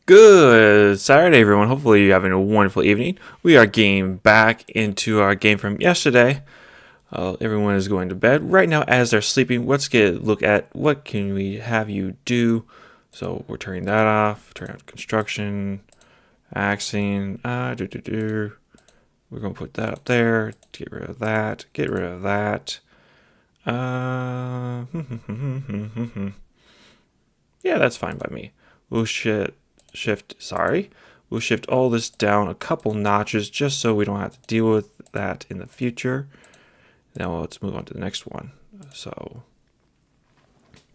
Good Saturday, everyone. Hopefully, you're having a wonderful evening. We are getting back into our game from yesterday. Everyone is going to bed right now as they're sleeping. Let's get a look at what can we have you do. So we're turning that off. Turn off construction, axing. We're gonna put that up there. Get rid of that. Get rid of that. Uh, yeah, that's fine by me. We'll shift. Sorry, we'll shift all this down a couple notches just so we don't have to deal with that in the future. Now let's move on to the next one. So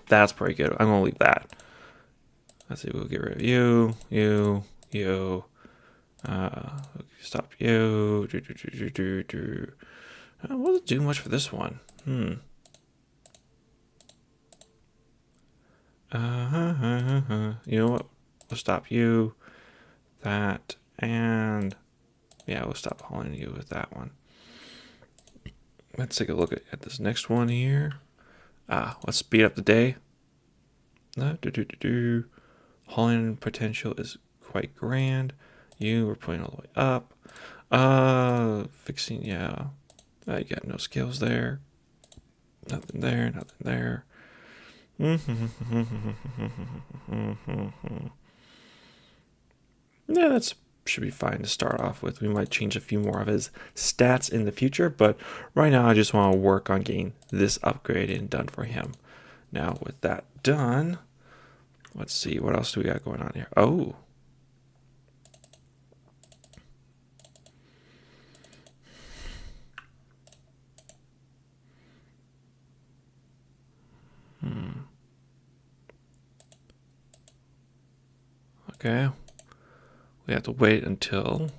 that's pretty good. I'm gonna leave that. Let's see. We'll get rid of you. Stop you. Wasn't doing much for this one. You know what? We'll stop you. That and yeah, we'll stop hauling you with that one. Let's take a look at this next one here. Let's speed up the day. Hauling potential is quite grand. We're putting all the way up. Fixing, yeah. You got no skills there. Nothing there, nothing there. Yeah, that's should be fine to start off with. We might change a few more of his stats in the future, but right now I just want to work on getting this upgraded and done for him. Now, with that done, let's see, what else do we got going on here? Oh. Okay. We have to wait until...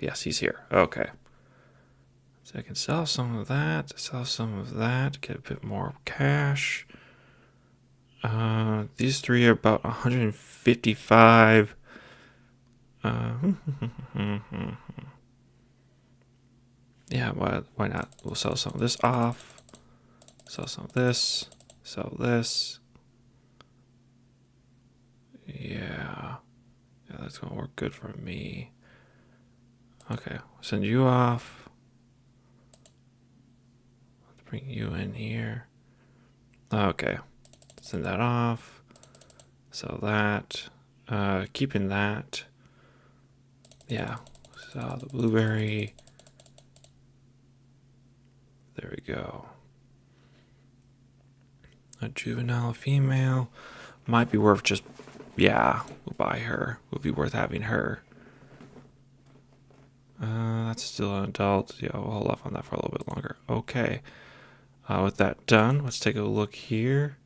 yes, he's here. Okay. So I can sell some of that, get a bit more cash. These three are about 155. Yeah, why not? We'll sell some of this off. Sell some of this. Sell this. Yeah, that's gonna work good for me. Okay, send you off. Let's bring you in here. Okay, send that off. Sell that. Keeping that. Yeah, sell the blueberry. There we go. A juvenile female might be worth just, yeah, we'll buy her. Would be worth having her. That's still an adult. Yeah, we'll hold off on that for a little bit longer. Okay. With that done, let's take a look here.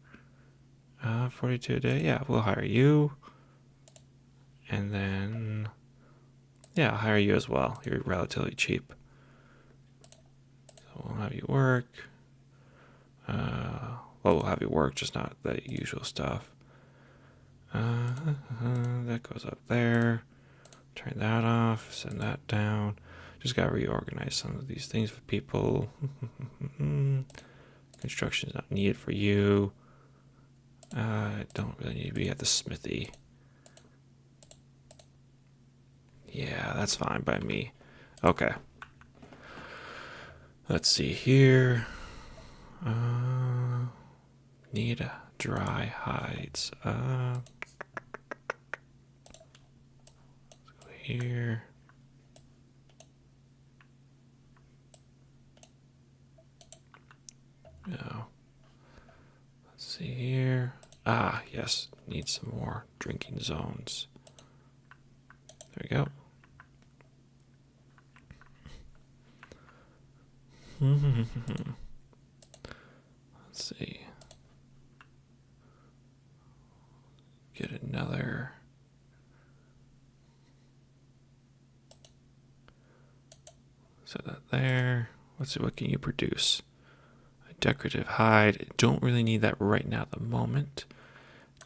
42 a day. Yeah, we'll hire you. And then, yeah, I'll hire you as well. You're relatively cheap. So we'll have you work. We'll have you work, just not the usual stuff. That goes up there. Turn that off. Send that down. Just gotta reorganize some of these things for people. Construction is not needed for you. I don't really need to be at the smithy. Yeah, that's fine by me. Okay. Let's see here. Need dry hides. Let's go here. No. Let's see here. Yes. Need some more drinking zones. There we go. Let's see. Get another. Set that there. Let's see, what can you produce? A decorative hide. Don't really need that right now at the moment.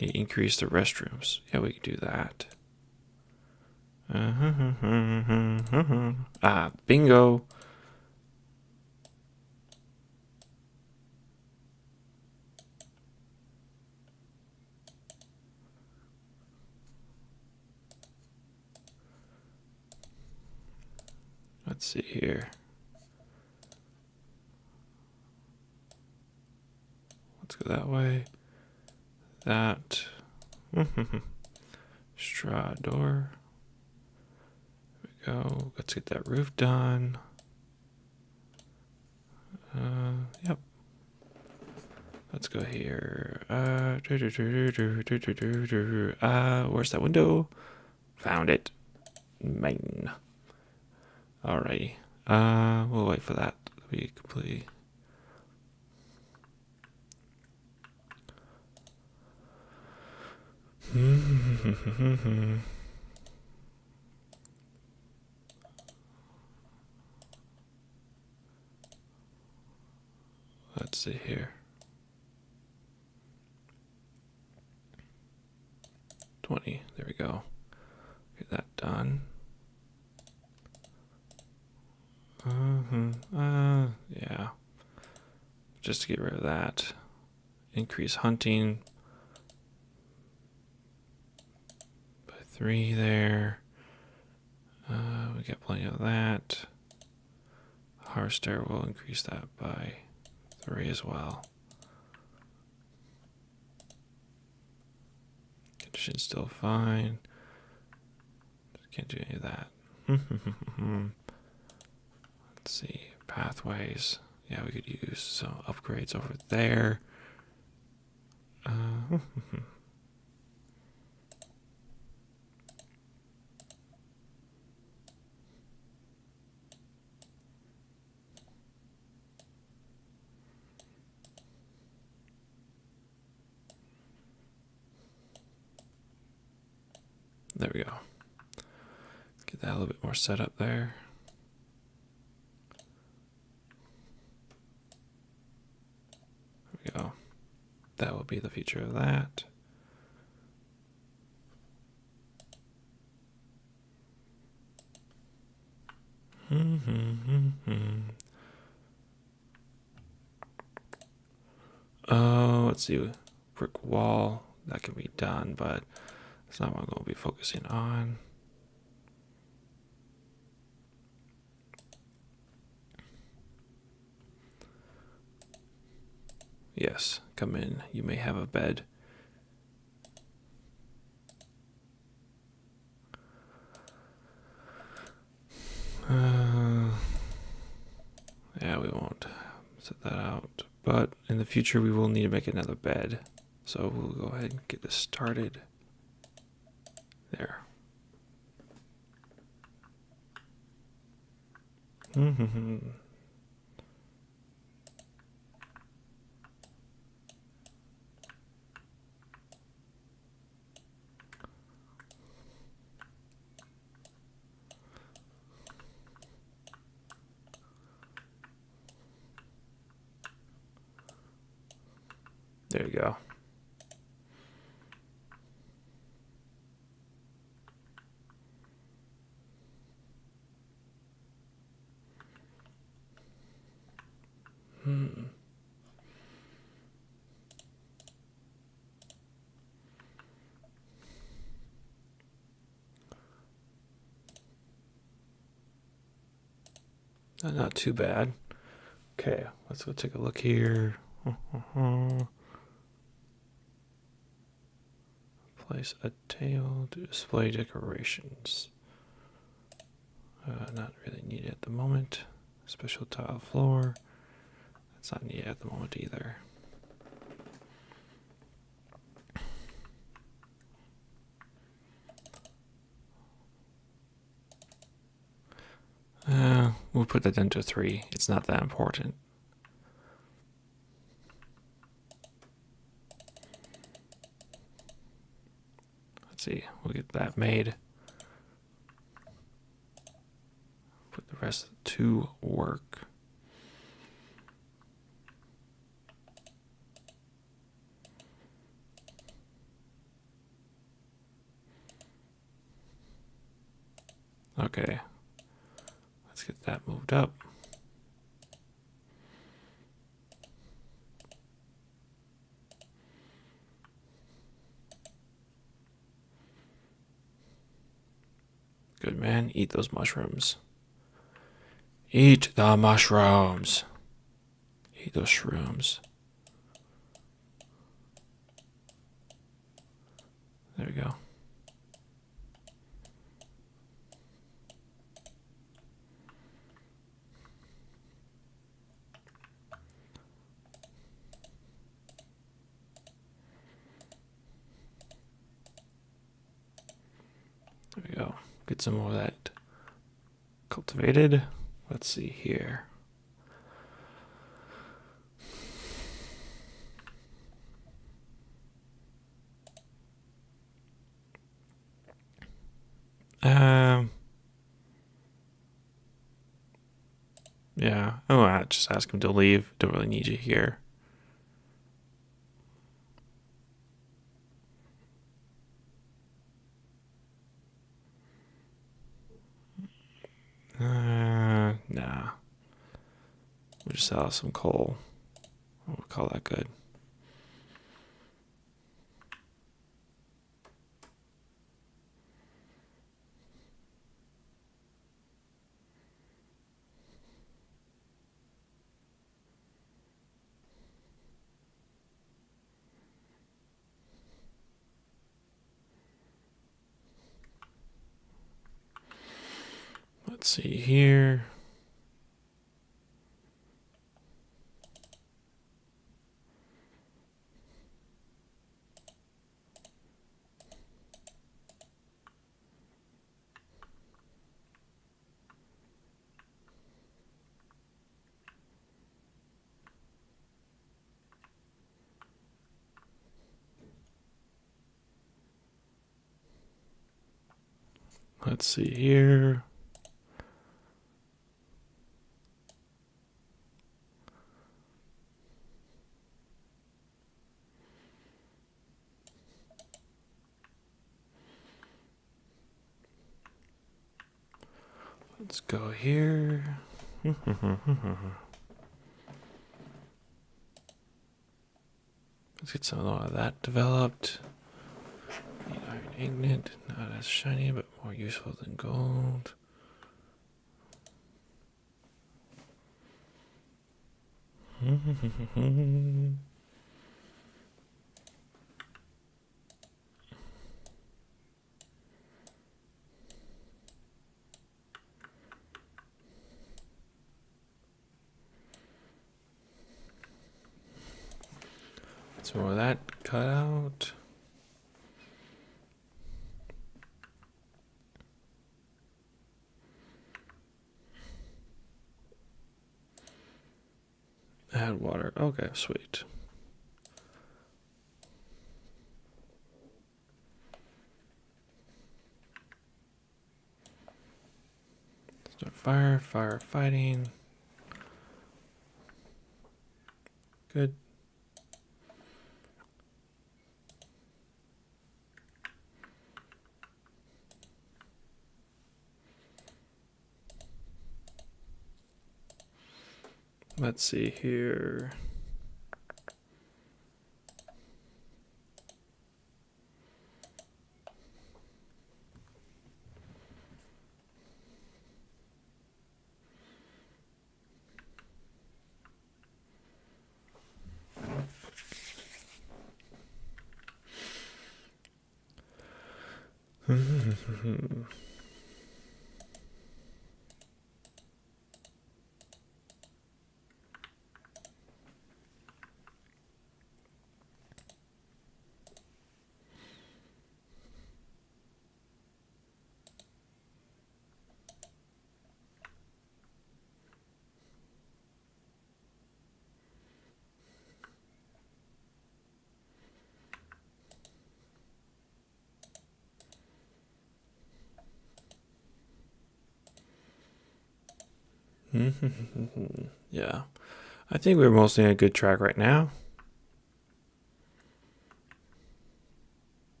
Need to increase the restrooms. Yeah, we can do that. Bingo. Let's see here. Let's go that way. That. Straw door. There we go. Let's get that roof done. Yep. Let's go here. Where's that window? Found it. Main. Alrighty. We'll wait for that to be complete. Let's see here. 20. There we go. Get that done. Yeah. Just to get rid of that. Increase hunting by 3 there. We got plenty of that. Harvester will increase that by 3 as well. Condition's still fine. Can't do any of that. Let's see. Pathways. Yeah, we could use some upgrades over there. There we go. Get that a little bit more set up there. There we go. That will be the feature of that. Oh, let's see. Brick wall. That can be done, but that's not what I'm going to be focusing on. Yes, come in. You may have a bed. Yeah, we won't set that out. But in the future, we will need to make another bed. So we'll go ahead and get this started. There. There you go. Not too bad. Okay, let's go take a look here. Place a table to display decorations. Not really needed at the moment. Special tile floor. That's not needed at the moment either. We'll put that into 3. It's not that important. Let's see. We'll get that made. Put the rest to work. Okay. Let's get that moved up. Good man, eat those mushrooms. Eat the mushrooms. Eat those shrooms. There we go. There we go. Get some more of that cultivated. Let's see here. Yeah. Oh, I just ask him to leave. Don't really need you here. Nah. We'll just sell some coal. We'll call that good. Let's see here. Let's see here. Let's go here. Let's get some of that developed. The iron ingot, not as shiny, but more useful than gold. Some more of that cut out. Add water. Okay, sweet. Start firefighting. Good. Let's see here. Yeah, I think we're mostly on a good track right now.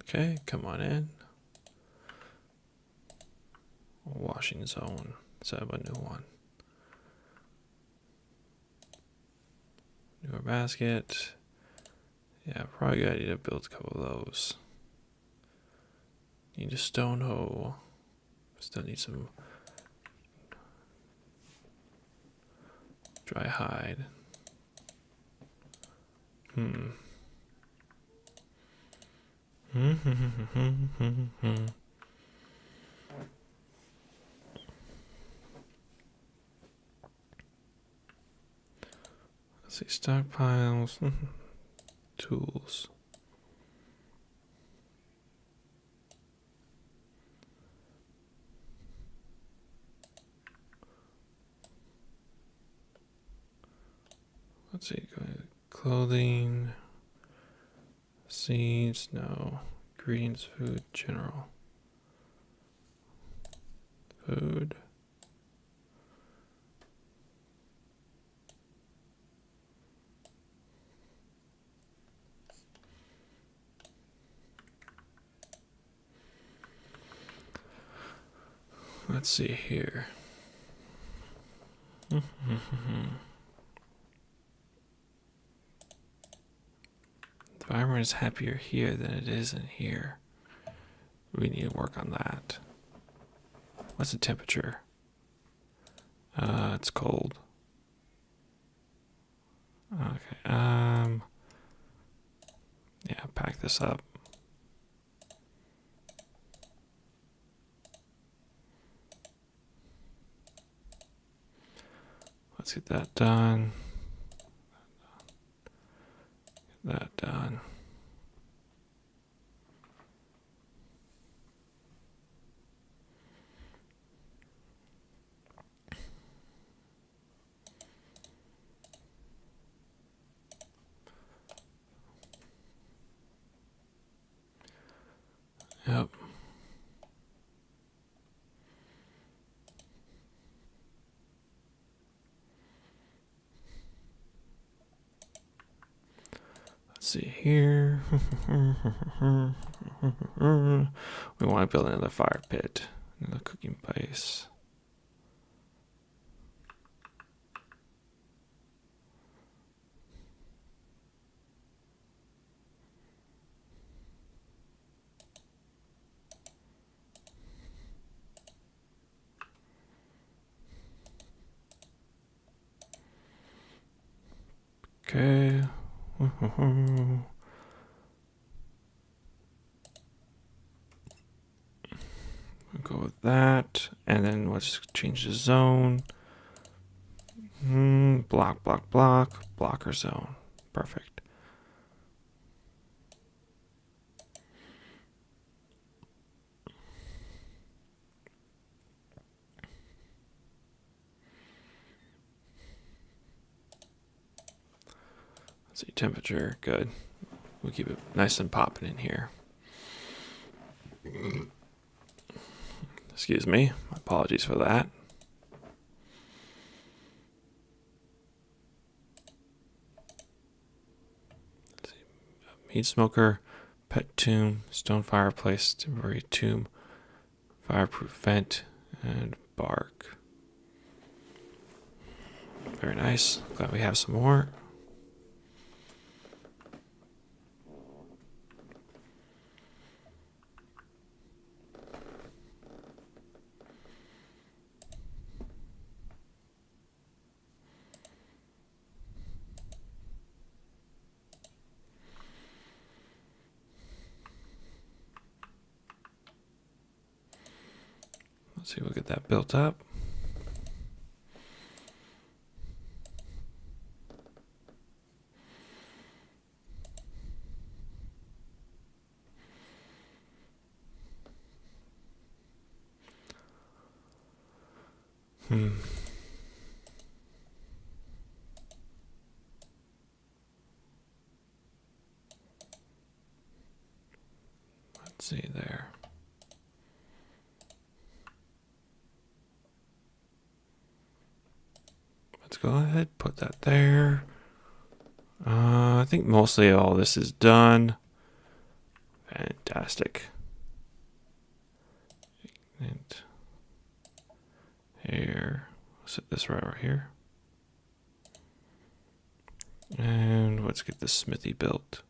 Okay, come on in. Washing zone. Set up a new one. Newer basket. Yeah, probably gotta need to build a couple of those. Need a stone hoe. Still need some dry hide. Let's see, stockpiles, tools. Let's see, clothing, seeds, no, ingredients, food, general. Food. Let's see here. The environment is happier here than it is in here. We need to work on that. What's the temperature? It's cold. Okay. Yeah, pack this up. Let's get that done. Get that done. Yep. Let's see here. We want to build another fire pit, another cooking place. Okay. We'll go with that, and then let's change the zone. Block, block, block, blocker zone. Perfect. Let's see, temperature, good. We'll keep it nice and popping in here. Excuse me, my apologies for that. Let's see, meat smoker, pet tomb, stone fireplace, temporary tomb, fireproof vent, and bark. Very nice. Glad we have some more. Let's see, we'll get that built up. Let's see there. Let's go ahead, put that there. I think mostly all this is done. Fantastic. here. Set this right over here. And let's get this smithy built.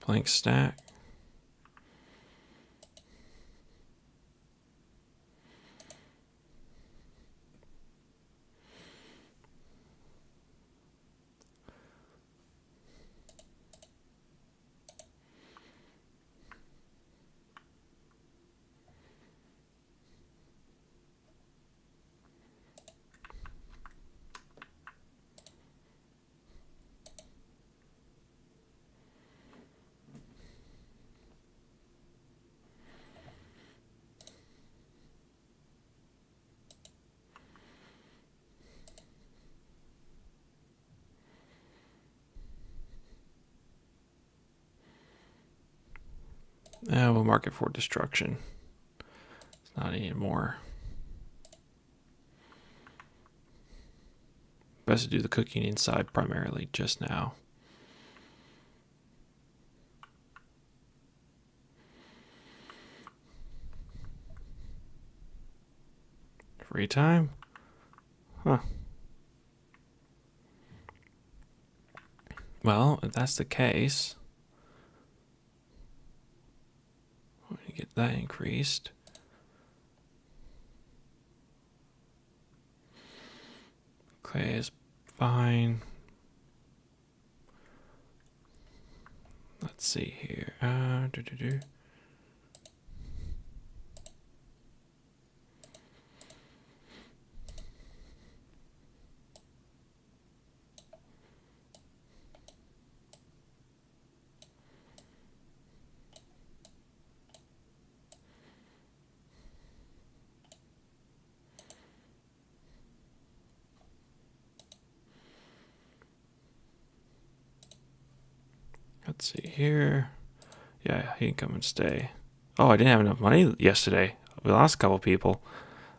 Blank stack. We'll mark it for destruction. It's not anymore. Best to do the cooking inside primarily just now. Free time? Huh. Well, if that's the case, we get that increased. Clay is fine. Let's see here. Let's see here. Yeah, he can come and stay. Oh, I didn't have enough money yesterday. We lost a couple people.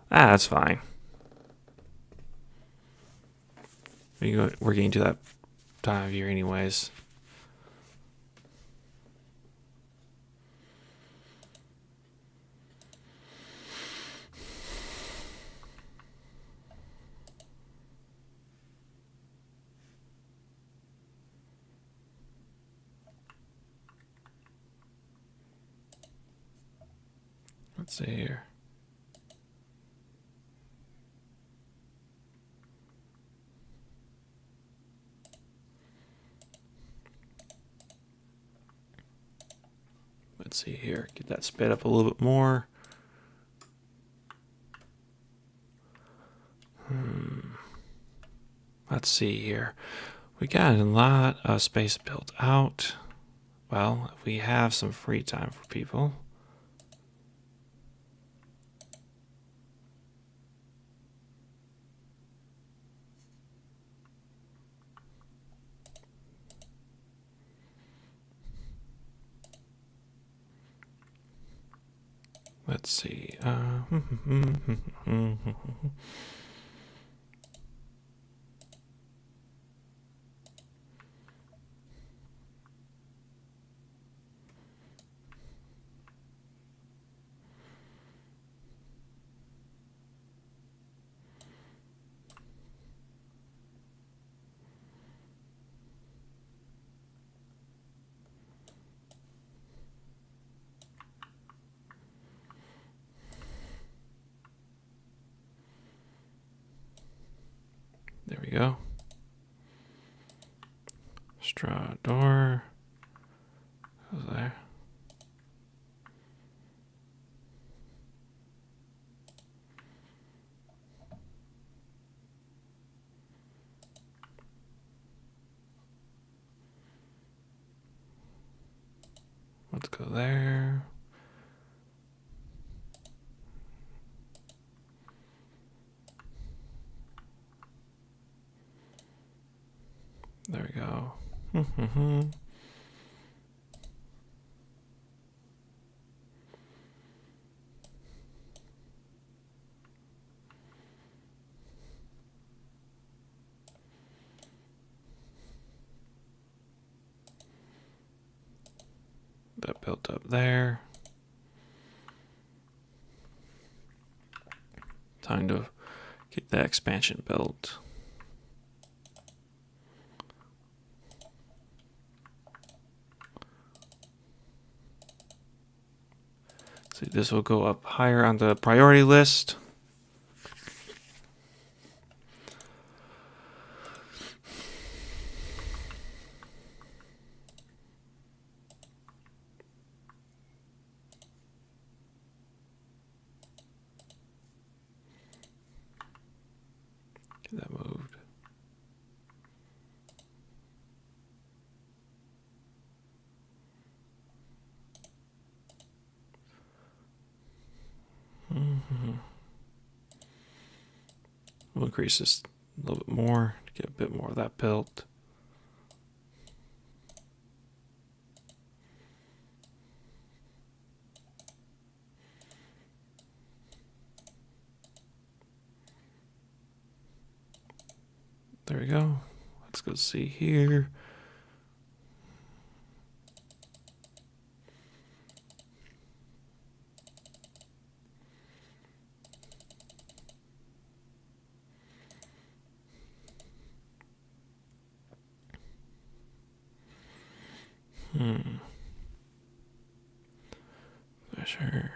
That's fine. We're getting to that time of year anyways. Let's see here. Let's see here. Get that sped up a little bit more. Let's see here. We got a lot of space built out. Well, if we have some free time for people. Let's see. There we go. Straw door. Goes there. Let's go there. There we go. That built up there. Time to get that expansion built. See, this will go up higher on the priority list. Get that moved. We'll increase this a little bit more to get a bit more of that built. There we go. Let's go see here. For sure.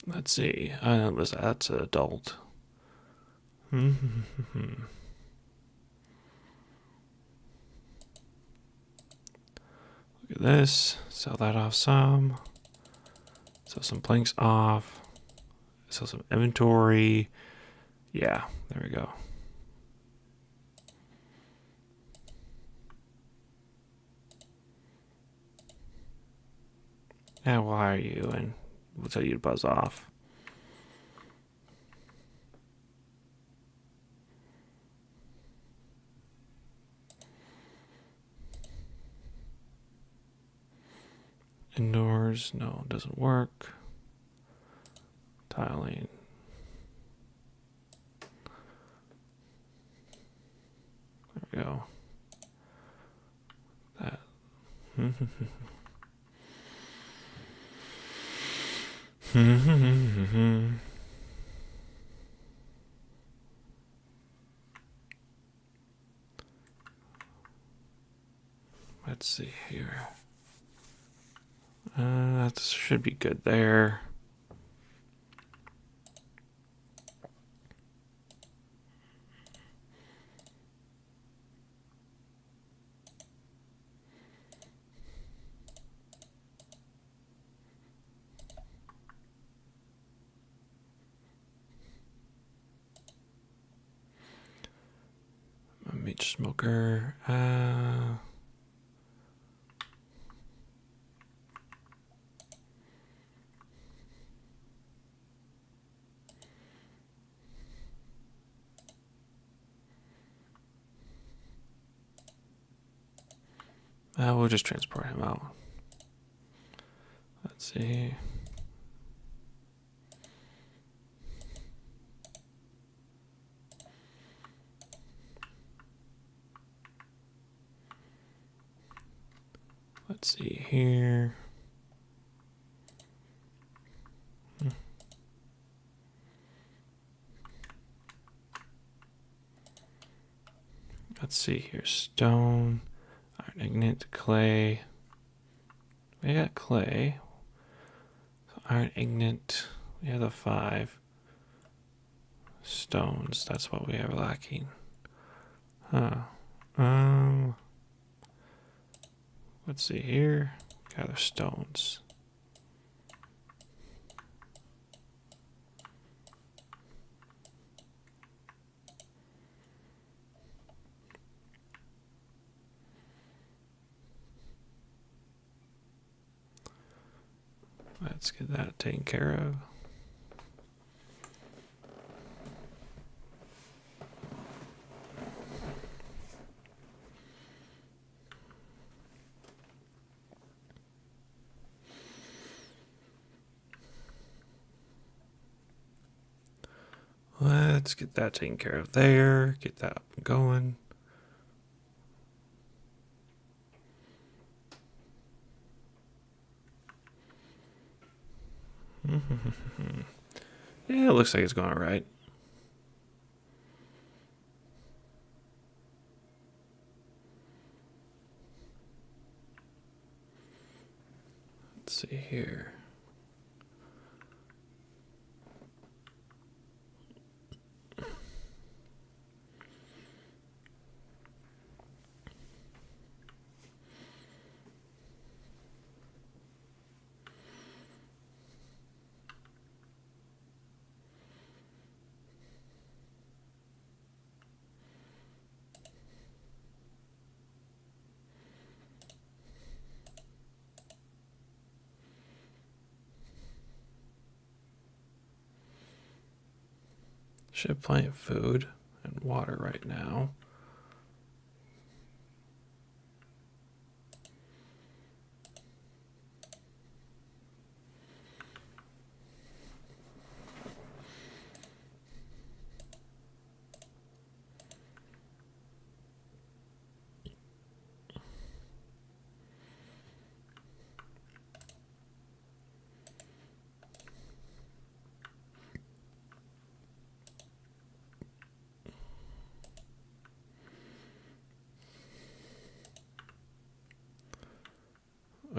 Let's see. That's an adult. Look at this. Sell that off some. Sell some planks off. Sell some inventory. Yeah, there we go. Yeah, we'll hire you and we'll tell you to buzz off. Indoors, no, it doesn't work. Tiling. There we go. That. Let's see here. That should be good there. Meat smoker. We'll just transport him out. Let's see. Let's see here. Let's see here. Stone, iron ignite, clay. We got clay. So iron ignite. We have the 5 stones. That's what we are lacking. Let's see here. Gather stones. Let's get that taken care of. Let's get that taken care of there. Get that up and going. Yeah, it looks like it's going all right. Let's see here. Should have plenty of food and water right now.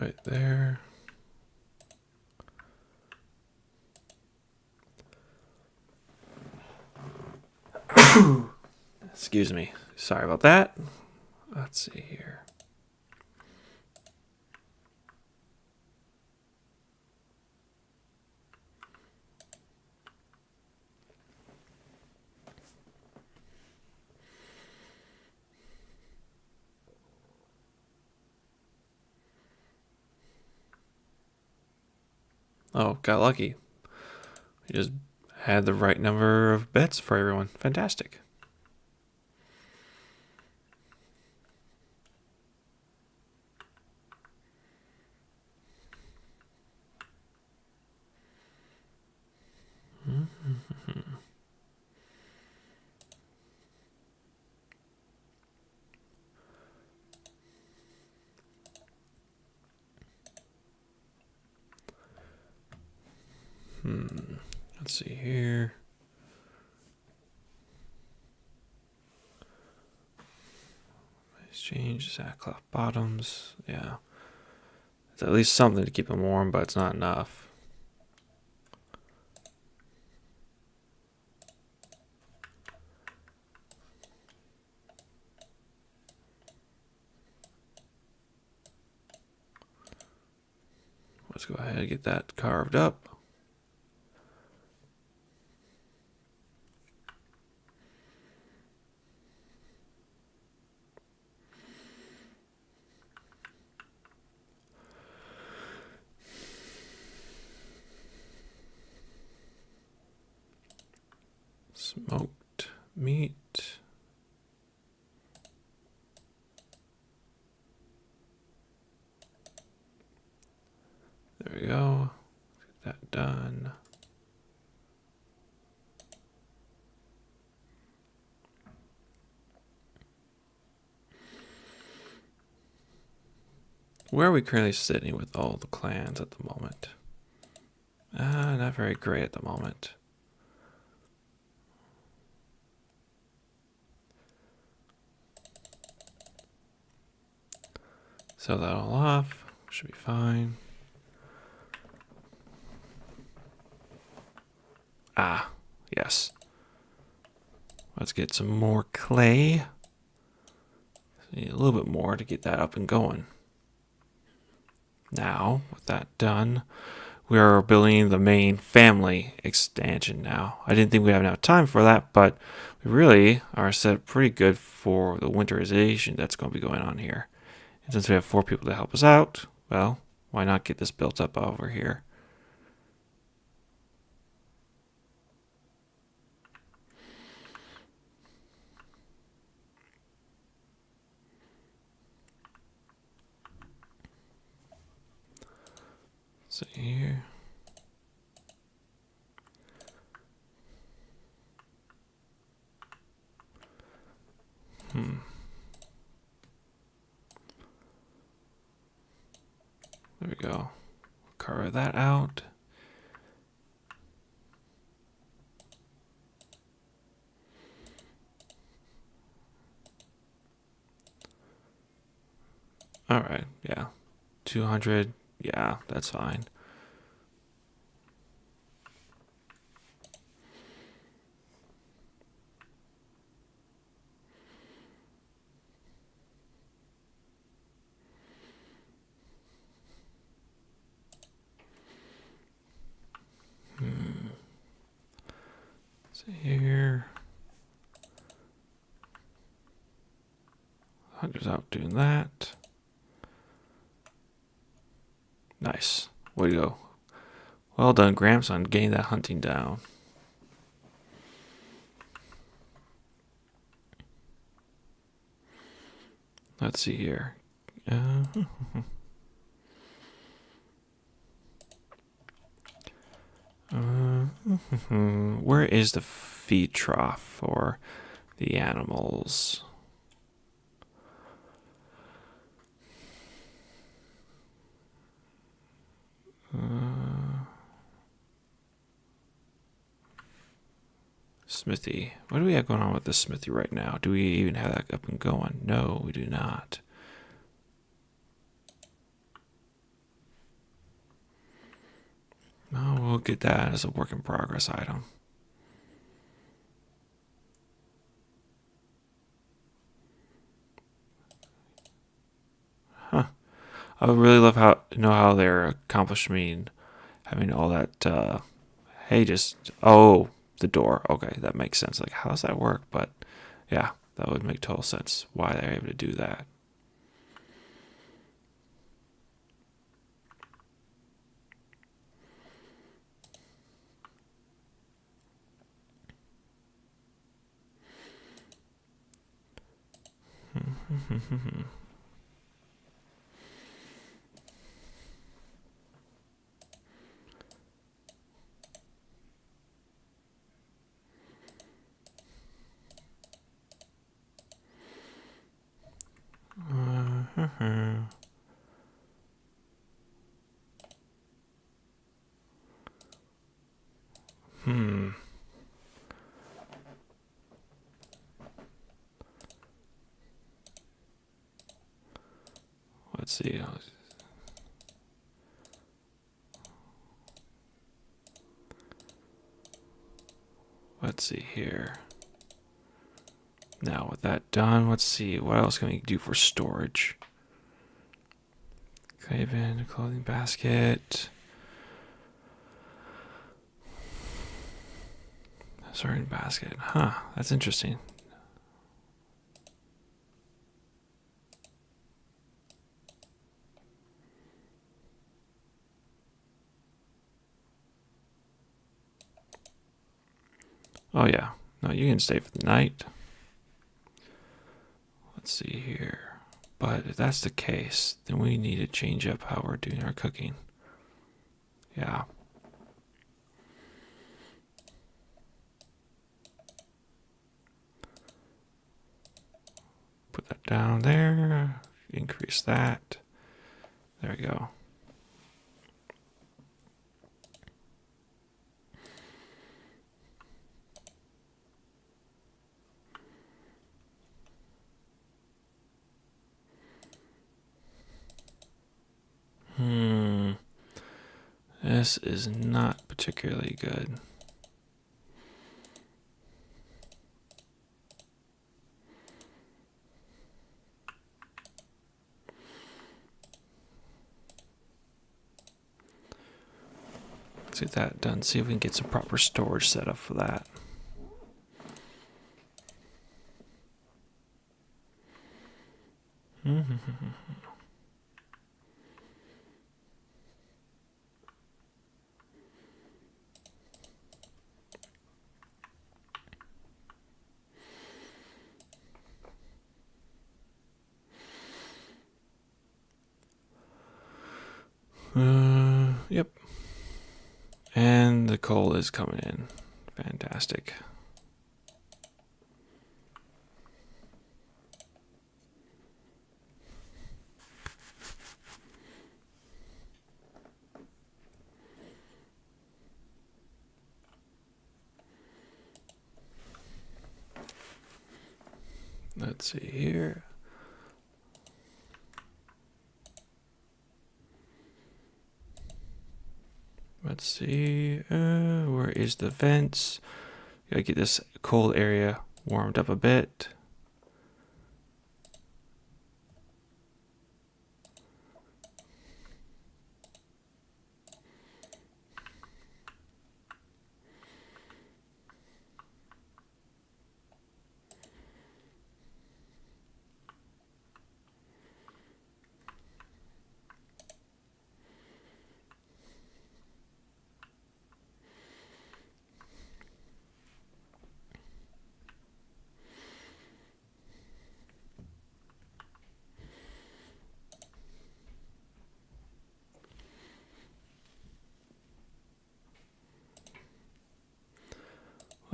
Right there. Excuse me. Sorry about that. Let's see here. Oh, got lucky. We just had the right number of bets for everyone. Fantastic. Let's see here. Exchange sackcloth bottoms. Yeah. It's at least something to keep them warm, but it's not enough. Let's go ahead and get that carved up. Smoked meat. There we go. Get that done. Where are we currently sitting with all the clans at the moment? Not very great at the moment. Sell that all off. Should be fine. Ah, yes. Let's get some more clay. Need a little bit more to get that up and going. Now, with that done, we are building the main family expansion now. I didn't think we'd have enough time for that, but we really are set pretty good for the winterization that's going to be going on here. And since we have 4 people to help us out, well, why not get this built up over here? So here. There we go. Carve that out. All right, yeah. 200, yeah, that's fine. So here, 100's out doing that. Nice. Way to go. Well done, Gramps, on getting that hunting down. Let's see here. Where is the feed trough for the animals? Smithy. What do we have going on with this smithy right now? Do we even have that up and going? No, we do not. No, we'll get that as a work in progress item. Huh. I would really love how they're accomplishing having all that. Hey, the door. Okay, that makes sense. Like, how does that work? But yeah, that would make total sense why they're able to do that. Let's see. Let's see here. Now with that done, let's see what else can we do for storage. Clay bin, clothing basket. Sorting basket. Huh, that's interesting. Oh yeah. No, you can stay for the night. Let's see here. But if that's the case, then we need to change up how we're doing our cooking. Yeah. Put that down there. Increase that. There we go. This is not particularly good. Let's get that done. See if we can get some proper storage set up for that. Yep. And the coal is coming in. Fantastic. Let's see here. Let's see. Where is the vents? Gotta get this cold area warmed up a bit.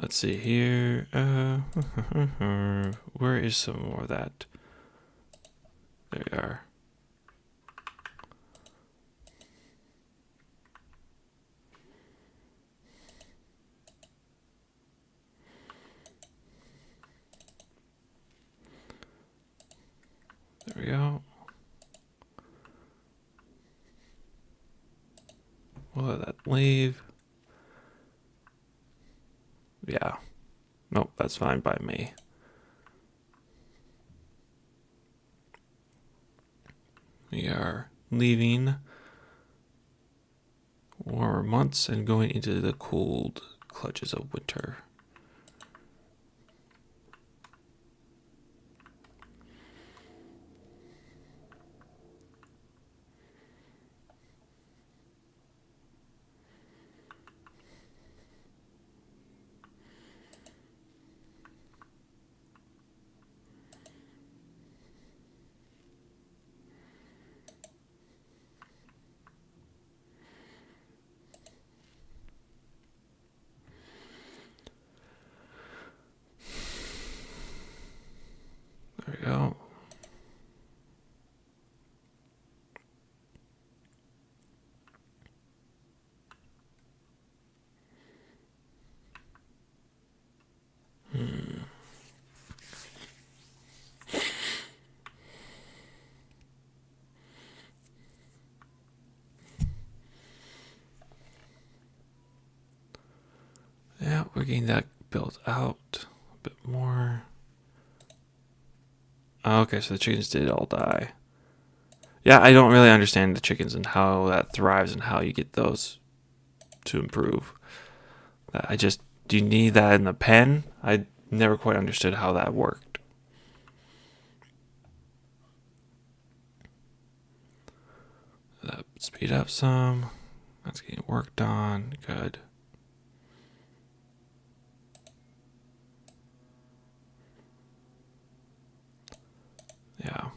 Let's see here. Where is some more of that? There we are. There we go. We'll let that leave. Yeah. Nope, that's fine by me. We are leaving warmer months and going into the cold clutches of winter. There we go. Yeah, we're getting that built out a bit more. Okay, so the chickens did all die. Yeah, I don't really understand the chickens and how that thrives and how you get those to improve. Do you need that in the pen? I never quite understood how that worked. That speed up some. That's getting worked on. Good. Yeah.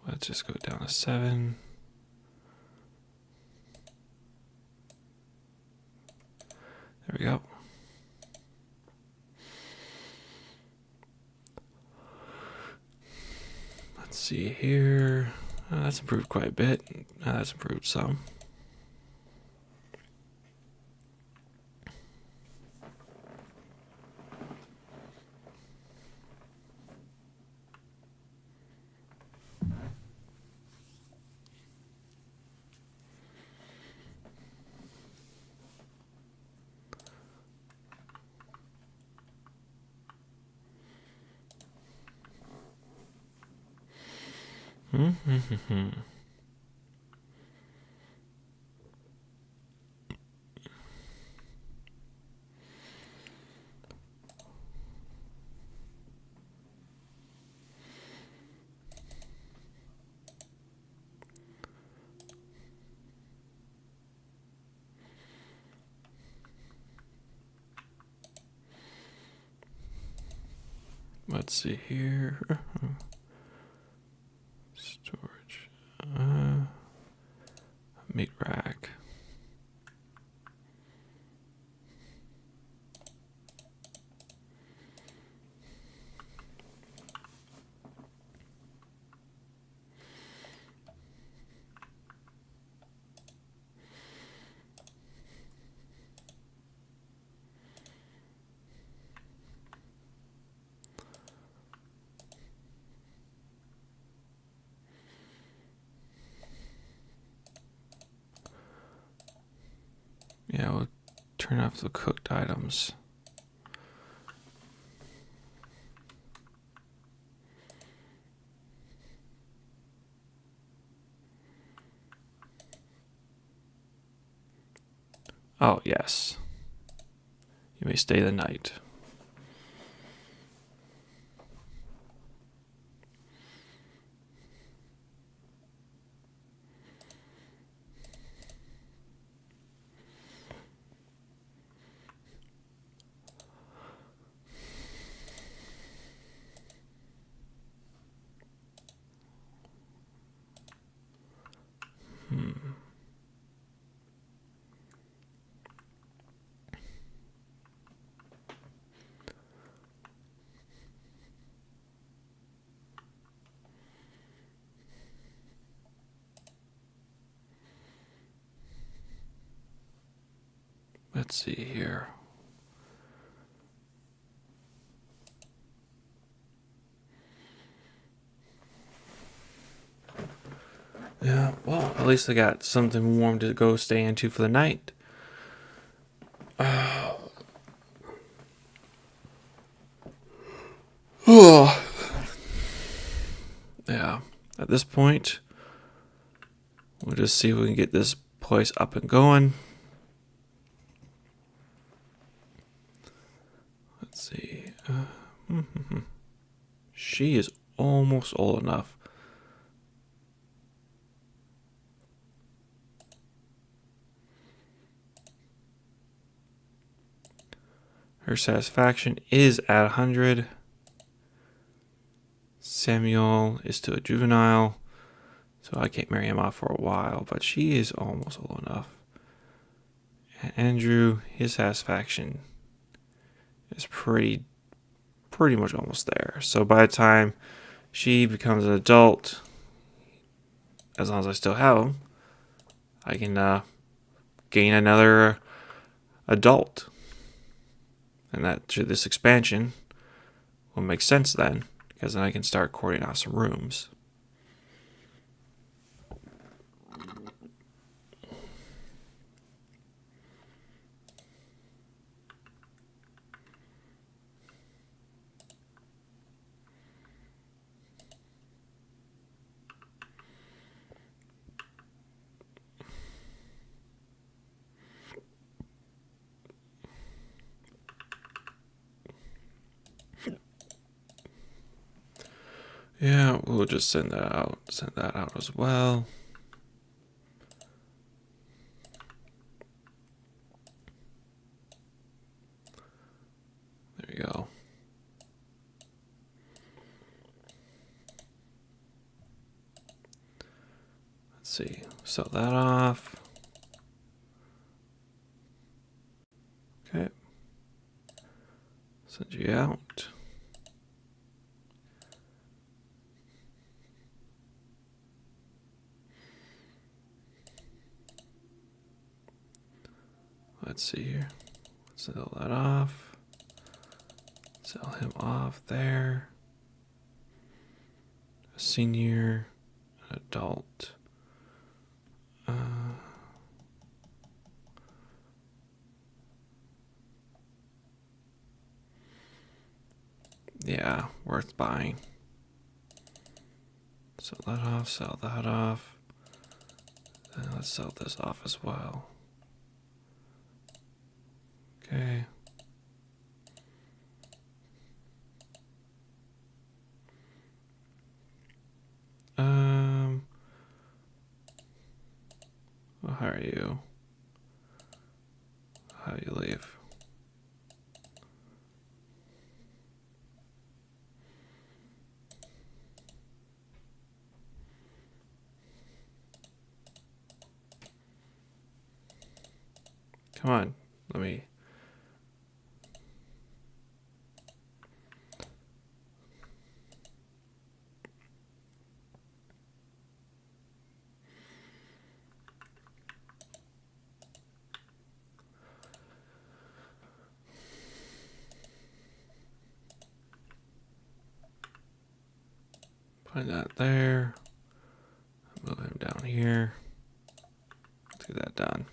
Let's just go down to 7. There we go. Let's see here. That's improved quite a bit. That's improved some. Let's see here. Storage. Meat rack. Turn off the cooked items. Oh, yes. You may stay the night. Let's see here. Yeah, well, at least I got something warm to go stay into for the night. Oh. Yeah, at this point, we'll just see if we can get this place up and going. Let's see. She is almost old enough. Her satisfaction is at 100. Samuel is still a juvenile, so I can't marry him off for a while, but she is almost old enough. And Andrew, his satisfaction is pretty much almost there. So by the time she becomes an adult, as long as I still have him, I can gain another adult. And that through this expansion will make sense then, because then I can start courting out some rooms. Yeah, we'll just send that out. Send that out as well. There you go. Let's see. Sell that off. Okay. Send you out. Let's see here. Sell that off. Sell him off there. A senior, an adult. Yeah, worth buying. Sell that off, sell that off. And let's sell this off as well. Okay. I'll hire you. How do you leave? Come on, let me. Put that there. Move him down here. Let's get that done.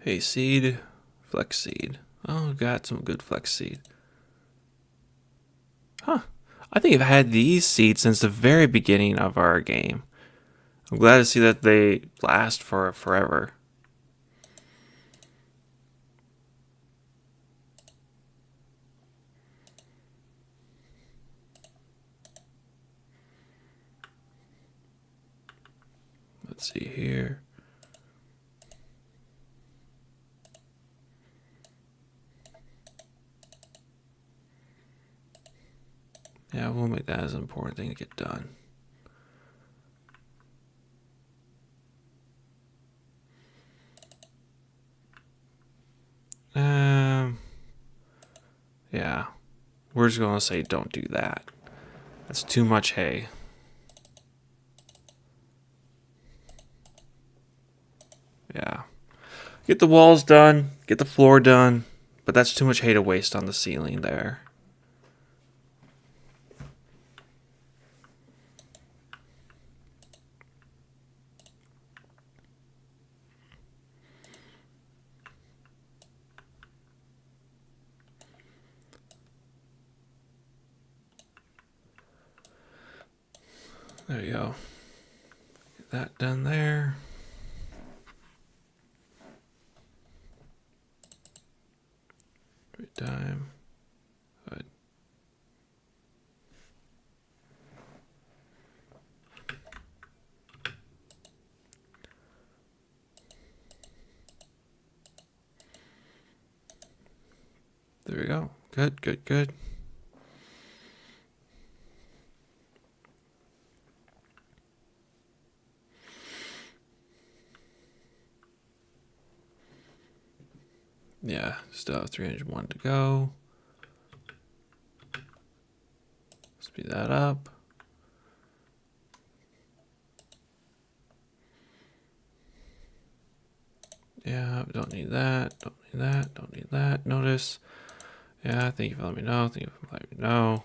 Hay seed, flex seed. Oh, got some good flex seed. Huh. I think I've had these seeds since the very beginning of our game. I'm glad to see that they last for forever. Let's see here. Yeah, we'll make that as an important thing to get done. Yeah. We're just going to say don't do that. That's too much hay. Yeah. Get the walls done, get the floor done, but that's too much hay to waste on the ceiling there. There you go. Get that done there. Great time. Good. There we go. Good, good, good. Yeah, still have 301 to go. Speed that up. Yeah, don't need that, don't need that, don't need that. Notice. Yeah, thank you for letting me know. Thank you for letting me know.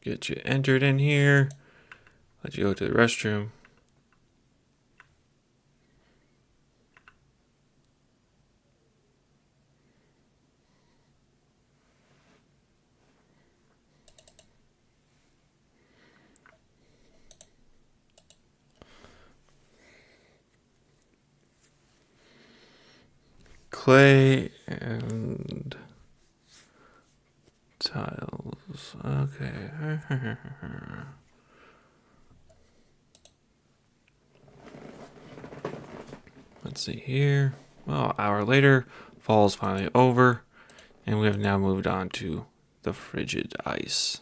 Get you entered in here. Let you go to the restroom. Clay and tiles. Okay. Let's see here. Well, an hour later, fall is finally over, and we have now moved on to the frigid ice.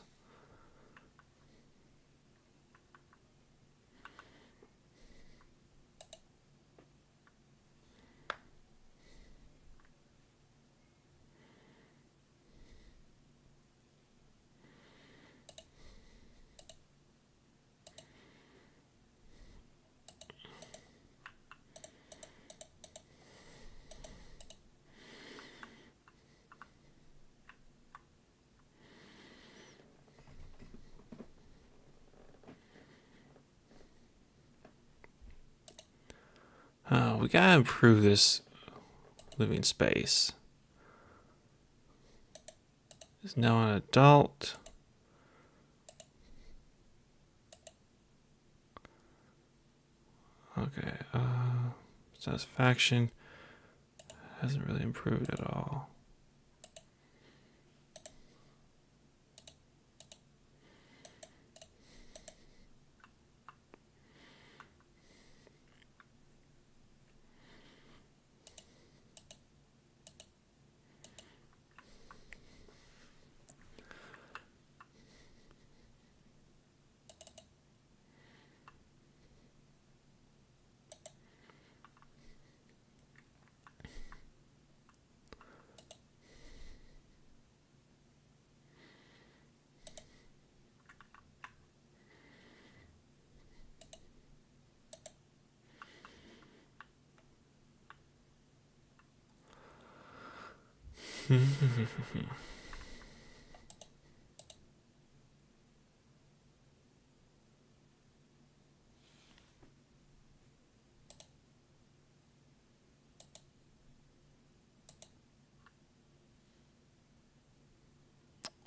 We gotta improve this living space. Is now an adult. Okay. Satisfaction hasn't really improved at all.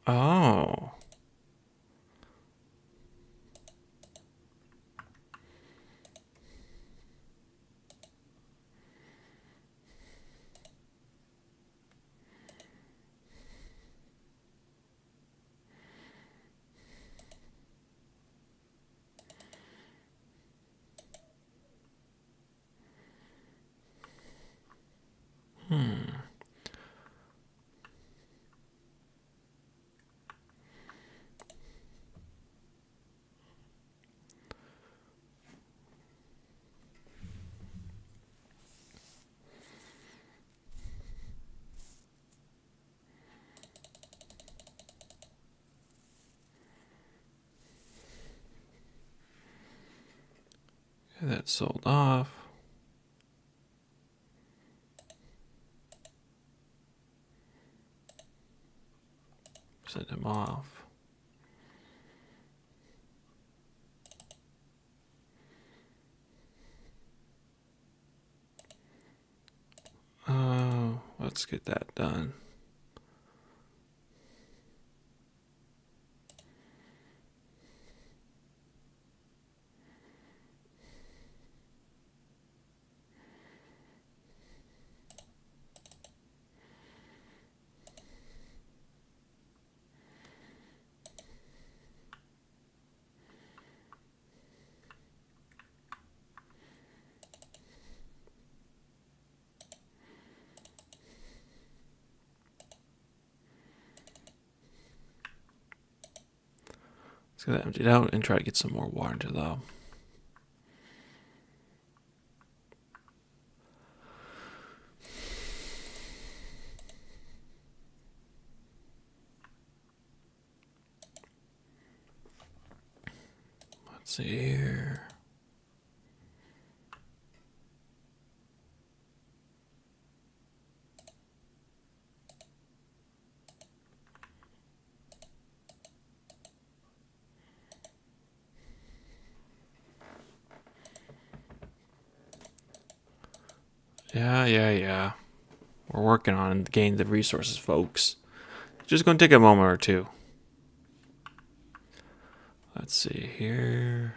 Oh. That sold off. Send him off. Let's get that done. Let's get that emptied out and try to get some more water into the. Let's see here. Yeah. We're working on getting the resources, folks. Just gonna take a moment or two. Let's see here.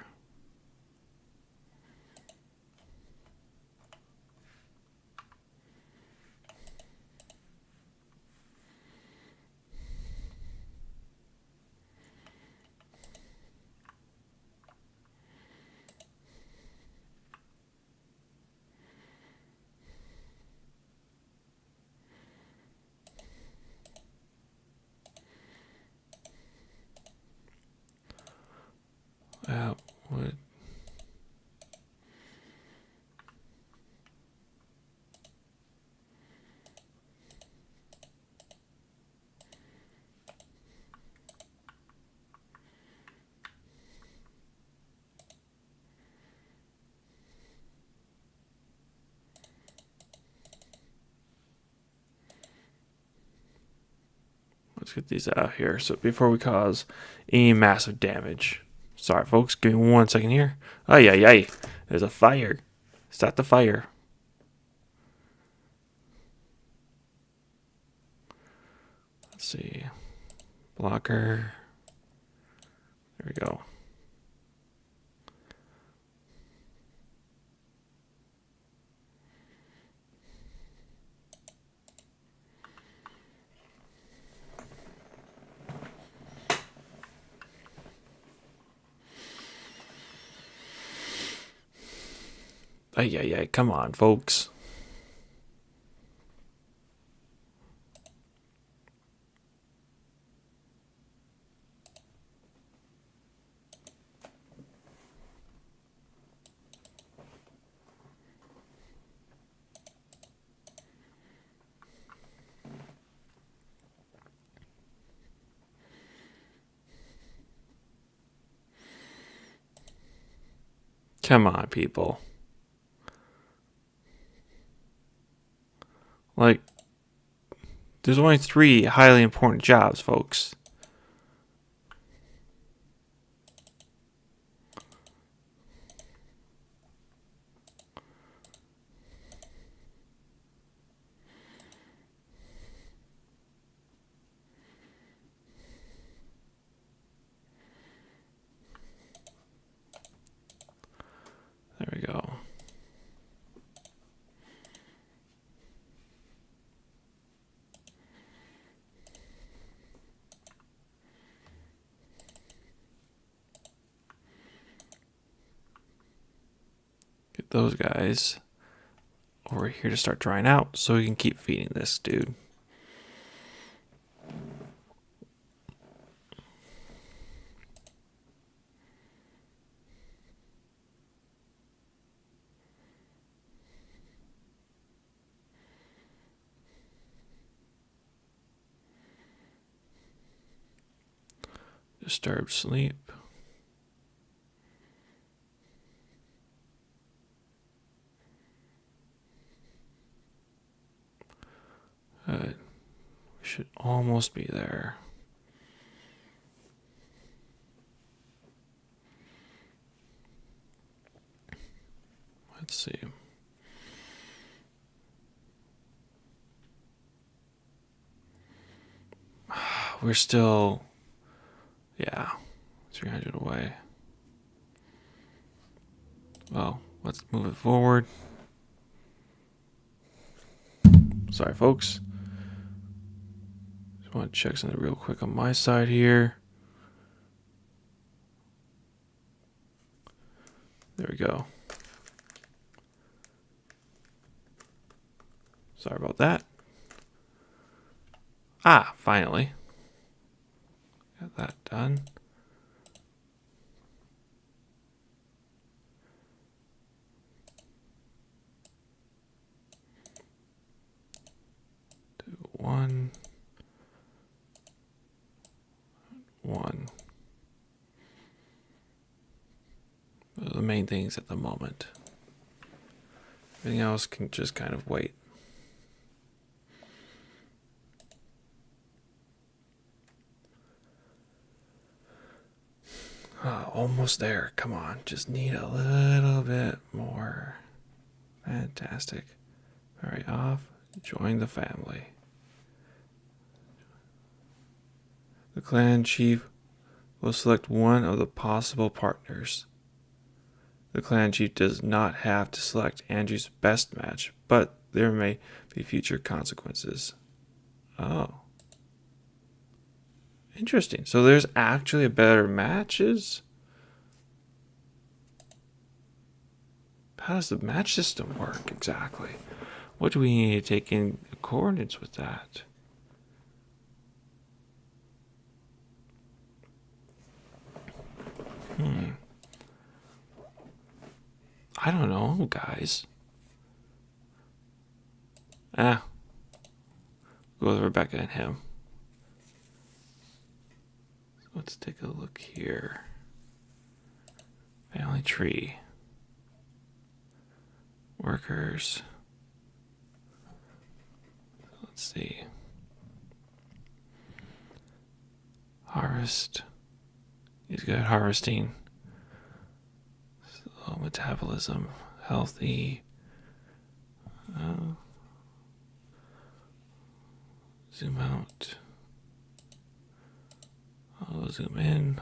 What? Let's get these out here so before we cause any massive damage. Sorry, folks. Give me 1 second here. Ay. There's a fire. Start the fire. Let's see. Blocker. There we go. Ay. Come on, folks. Come on, people. Like, There's only 3 highly important jobs, folks. There we go. Get those guys over here to start drying out so we can keep feeding this dude. Disturbed sleep. Good. We should almost be there. Let's see. We're still, yeah, 300 away. Well, let's move it forward. Sorry, folks. Just want to check something real quick on my side here. There we go. Sorry about that. Ah, finally. Got that done. One. Those are the main things at the moment. Everything else can just kind of wait. Almost there. Come on. Just need a little bit more. Fantastic. Very off. Join the family. The clan chief will select one of the possible partners. The clan chief does not have to select Andrew's best match, but there may be future consequences. Oh. Interesting. So there's actually better matches? How does the match system work exactly? What do we need to take in coordinates with that? I don't know, guys. Go with Rebecca and him. Let's take a look here. Family tree. Workers. Let's see. Harvest. He's good at harvesting. Slow metabolism. Healthy. Zoom out. I'll zoom in.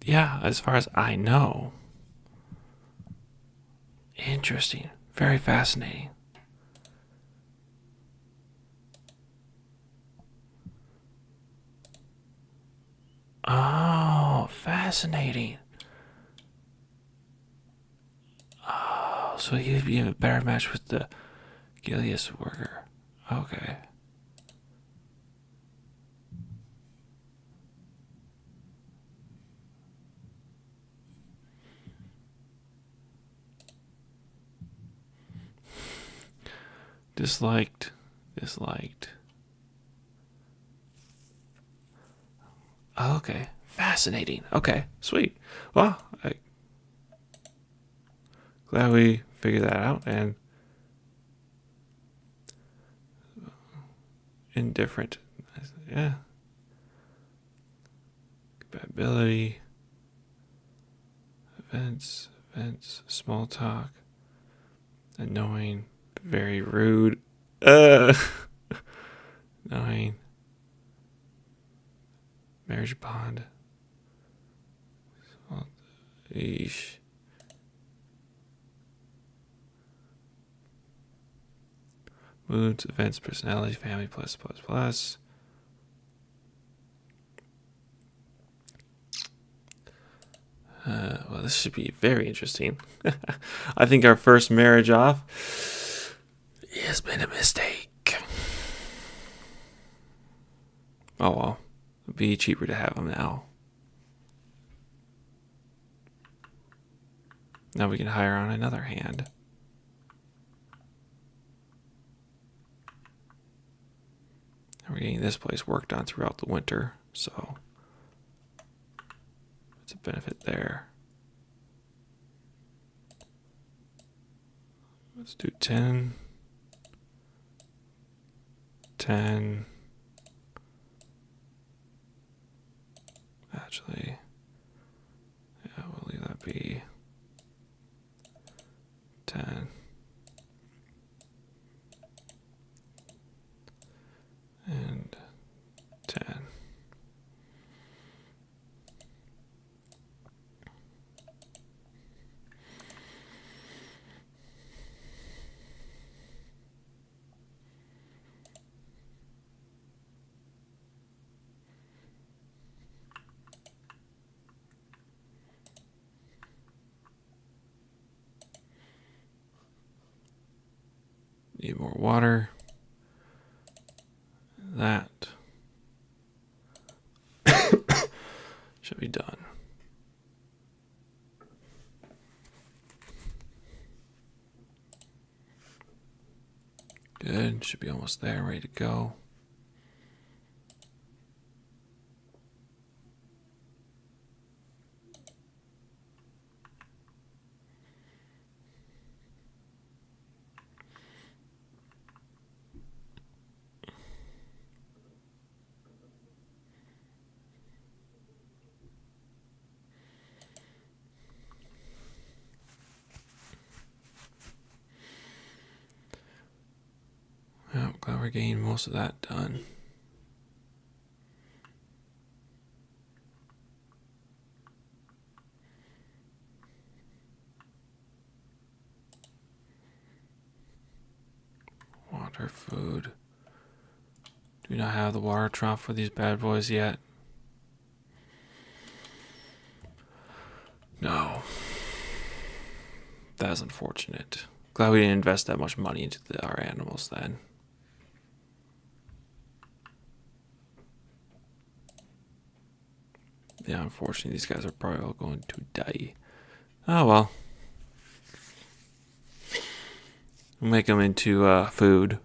Yeah, as far as I know. Interesting. Very fascinating. Oh, fascinating. Oh, so you'd be in a better match with the Gilius worker. Okay. Disliked. Okay. Fascinating. Okay. Sweet. Well, glad we figured that out. And indifferent. Yeah. Compatibility. Events, small talk. Annoying, very rude. Annoying. Marriage bond. Eesh. Moods, events, personality, family, plus. Well, this should be very interesting. I think our first marriage off has been a mistake. Oh well, it'd be cheaper to have them now. Now we can hire on another hand. And we're getting this place worked on throughout the winter, so it's a benefit there. Let's do 10. Actually, yeah, we'll leave that be 10. And 10. Need more water. That should be done. Good. Should be almost there, ready to go. Yeah, glad we're getting most of that done. Water, food. Do we not have the water trough for these bad boys yet? No. That's unfortunate. Glad we didn't invest that much money into our animals then. Yeah, unfortunately, these guys are probably all going to die. Oh well. We'll make them into food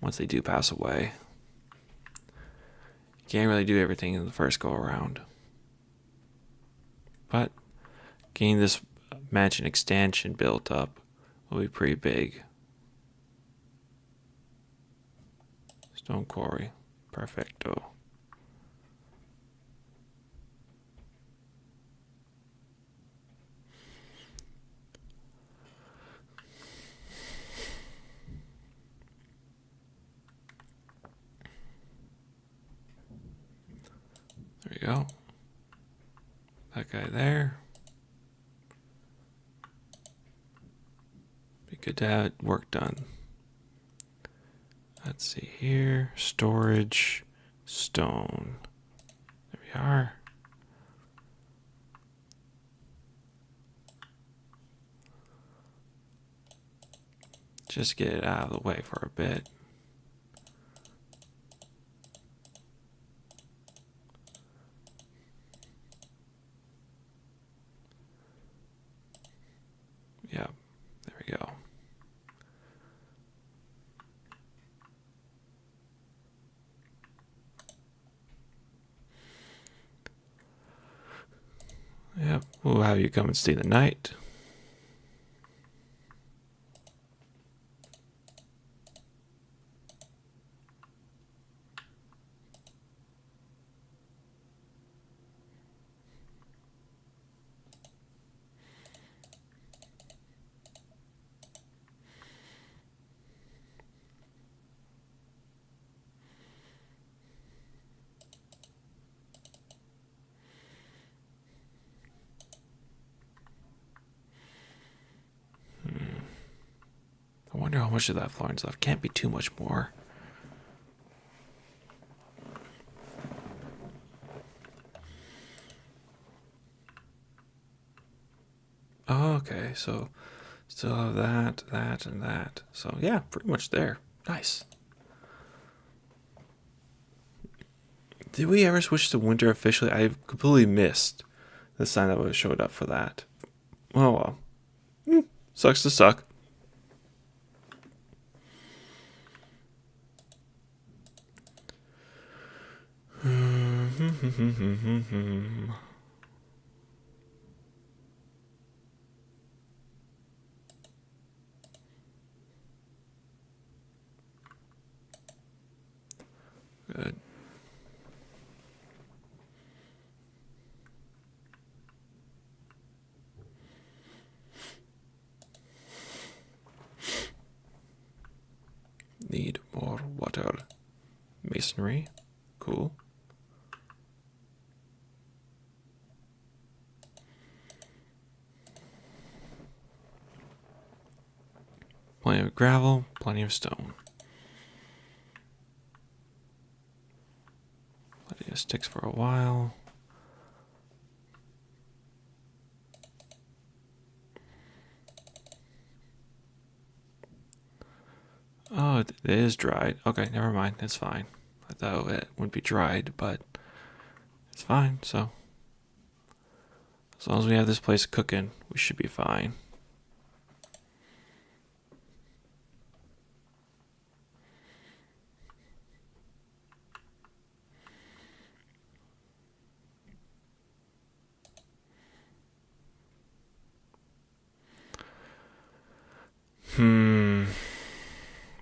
once they do pass away. Can't really do everything in the first go around. But getting this mansion extension built up will be pretty big. Stone quarry. Perfecto. There we go. That guy there. Be good to have work done. Let's see here. Storage. Stone. There we are. Just get it out of the way for a bit. Yeah, there we go. Yep, we'll have you come and stay the night. wonder how much of that flooring's left. Can't be too much more. Oh, okay, so still have that, that, and that. So yeah, pretty much there. Nice. Did we ever switch to winter officially? I completely missed the sign that would have showed up for that. Oh well. Sucks to suck. Good. Need more water. Masonry. Cool. Plenty of gravel, plenty of stone. Plenty of sticks for a while. Oh, it is dried. Okay, never mind. It's fine. I thought it wouldn't be dried, but it's fine. So, as long as we have this place cooking, we should be fine.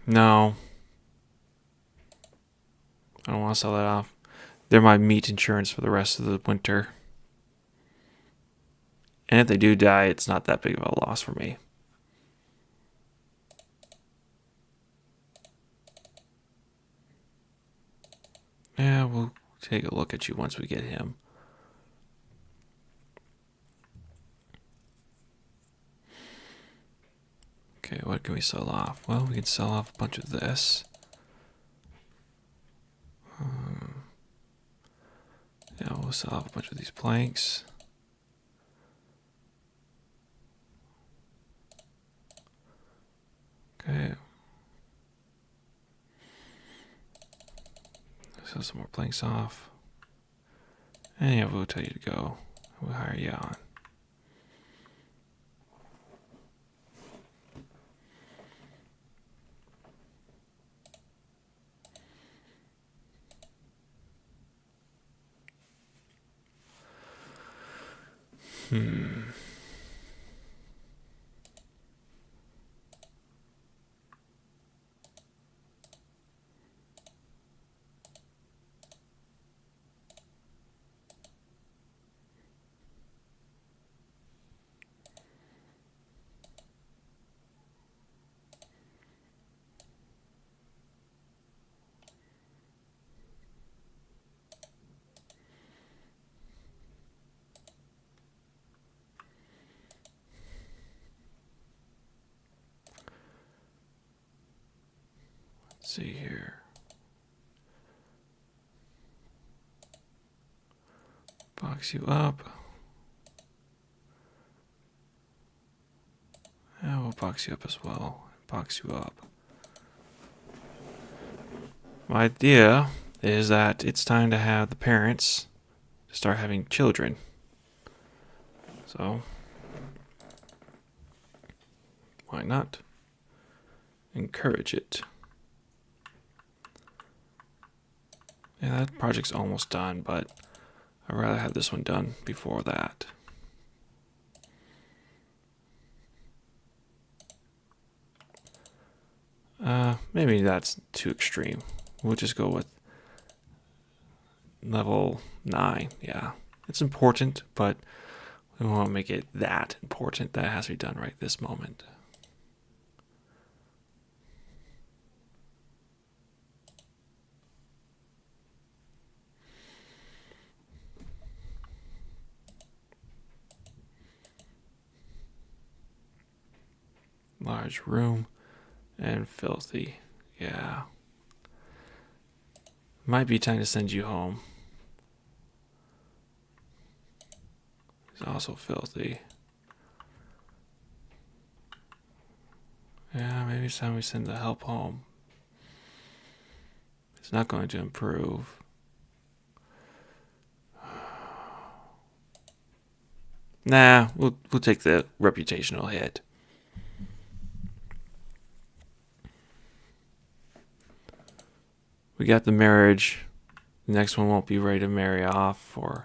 No. I don't want to sell that off. They're my meat insurance for the rest of the winter. And if they do die, it's not that big of a loss for me. Yeah, we'll take a look at you once we get him. Okay, what can we sell off? Well, we can sell off a bunch of this. Yeah, we'll sell off a bunch of these planks. Okay. Sell some more planks off. And yeah, we'll tell you to go. We'll hire you on. Let's see here. Box you up. Yeah, we'll box you up as well. Box you up. My idea is that it's time to have the parents start having children. So, why not encourage it? Yeah, that project's almost done, but I'd rather have this one done before that. Maybe that's too extreme. We'll just go with level 9. Yeah, it's important, but we won't make it that important that it has to be done right this moment. Large room. And filthy. Yeah. Might be time to send you home. He's also filthy. Yeah, maybe it's time we send the help home. It's not going to improve. Nah, we'll take the reputational hit. We got the marriage. The next one won't be ready to marry off for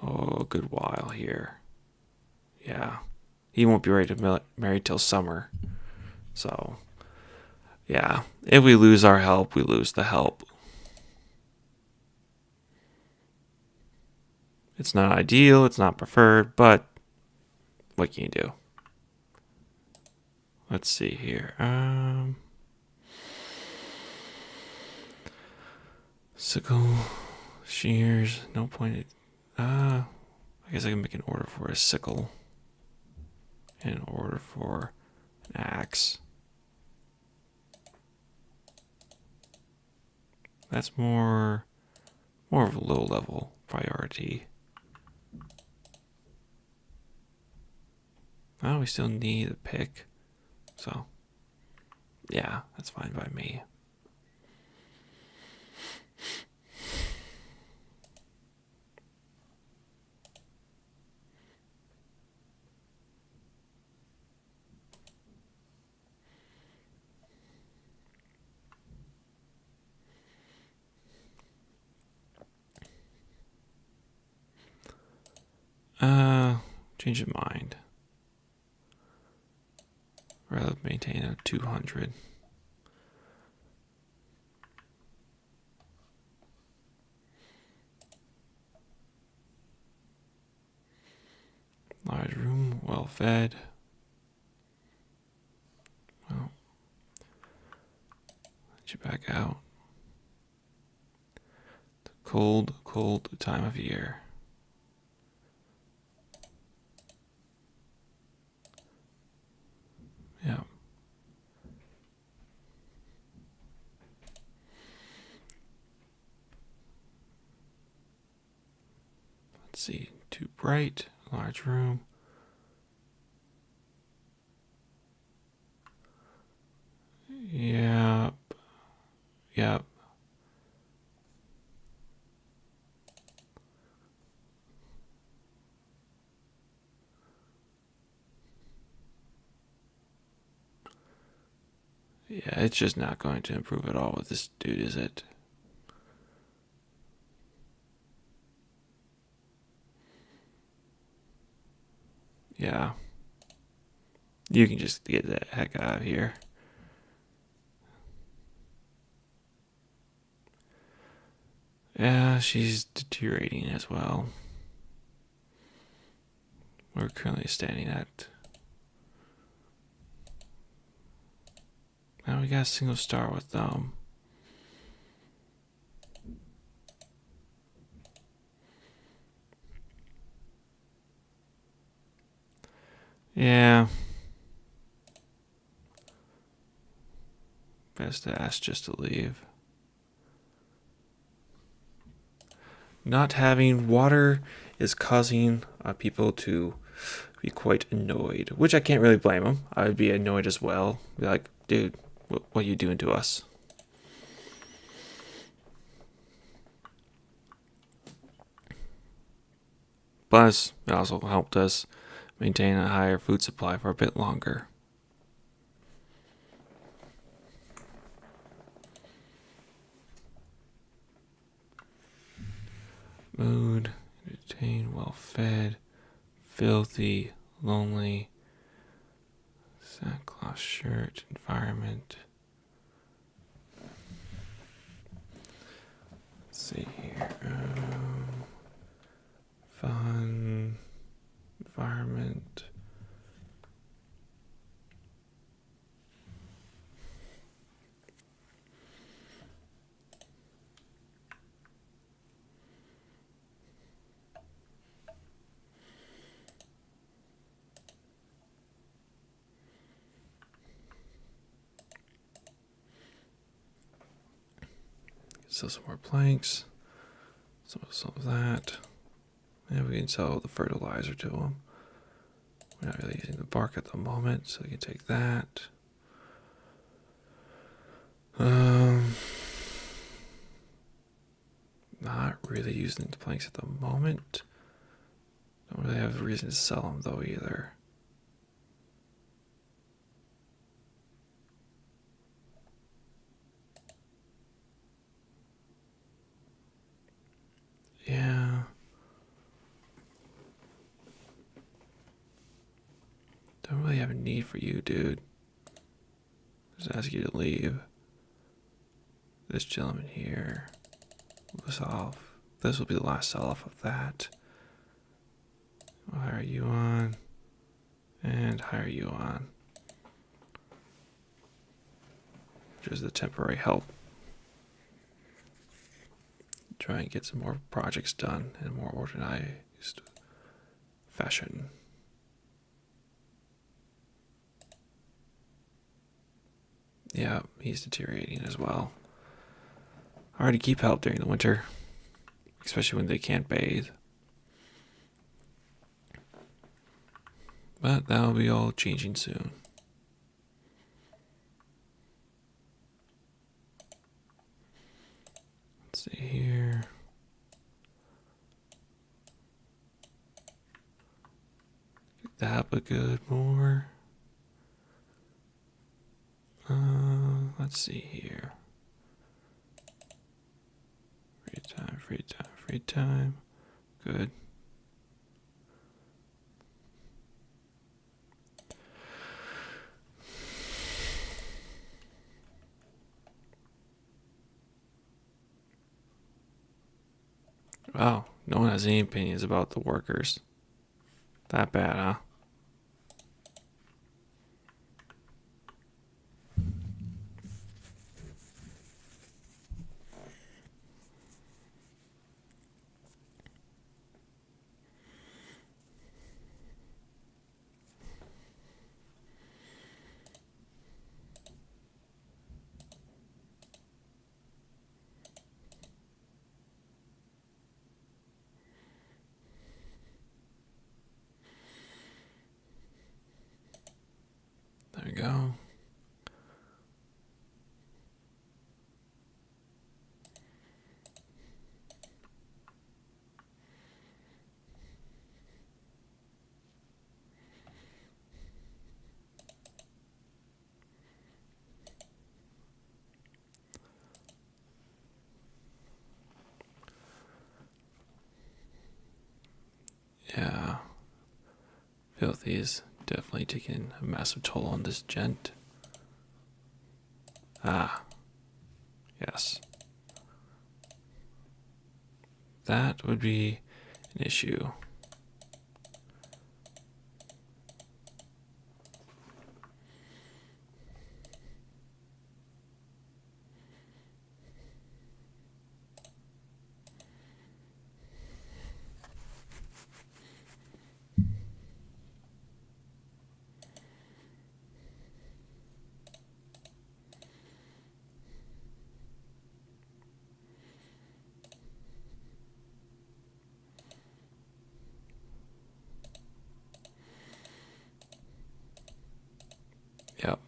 a good while here. Yeah, he won't be ready to marry till summer. So, yeah, if we lose our help, we lose the help. It's not ideal, it's not preferred, but what can you do? Let's see here. Sickle, shears, no pointed. I guess I can make an order for a sickle and an order for an axe. That's more of a low level priority. Oh, we still need a pick. So, yeah, that's fine by me. Change of mind. Rather maintain a 200. Large room, well fed. Well, let you back out. The cold time of year. Yeah. Let's see. Too bright. Large room. Yep. Yep. Yeah, it's just not going to improve at all with this dude, is it? Yeah. You can just get the heck out of here. Yeah, she's deteriorating as well. We're currently standing at. Now we got a single star with them. Yeah. Best to ask just to leave. Not having water is causing people to be quite annoyed, which I can't really blame them. I would be annoyed as well. Be like, dude, what are you doing to us? Plus, it also helped us maintain a higher food supply for a bit longer. Mood, entertained, well fed, filthy, lonely, sackcloth shirt, environment. Let's see here. Fun, environment. Still some more planks. Some of that. And we can sell the fertilizer to them. We're not really using the bark at the moment, so we can take that. Not really using the planks at the moment. Don't really have a reason to sell them though either. Yeah. Don't really have a need for you, dude. Just ask you to leave. This gentleman here. Was off. This will be the last sell off of that. I'll hire you on. And hire you on. Just the temporary help. Try and get some more projects done in a more organized fashion. Yeah, he's deteriorating as well. Hard to keep help during the winter, especially when they can't bathe. But that'll be all changing soon. Let's see here. Get that a good more. Let's see here. Free time, free time, free time. Good. Wow, no one has any opinions about the workers. That bad, huh? There we go. Yeah. Filthy is definitely taking a massive toll on this gent. Ah. Yes. That would be an issue. Yep.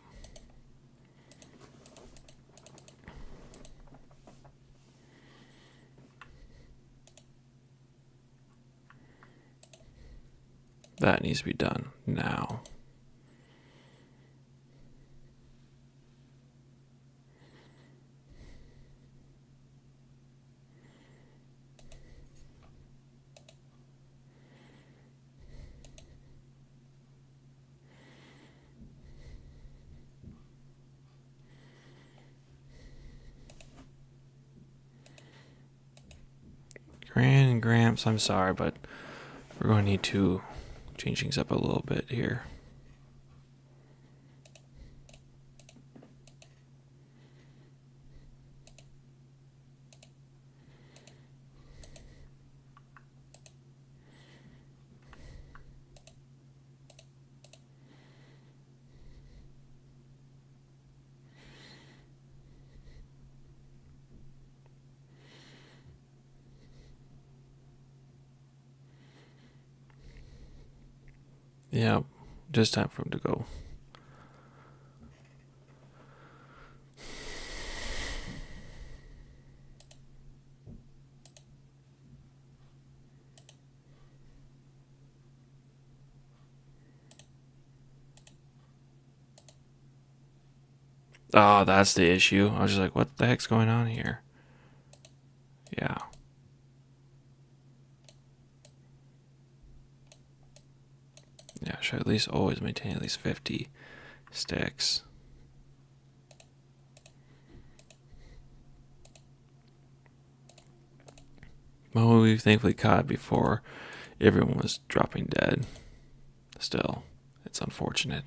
That needs to be done now. Gran and Gramps, I'm sorry, but we're going to need to change things up a little bit here. Yeah, just time for him to go. Oh, that's the issue. I was just like, what the heck's going on here? Yeah. Yeah, should at least always maintain at least 50 sticks. Well, we thankfully caught it before everyone was dropping dead. Still, it's unfortunate.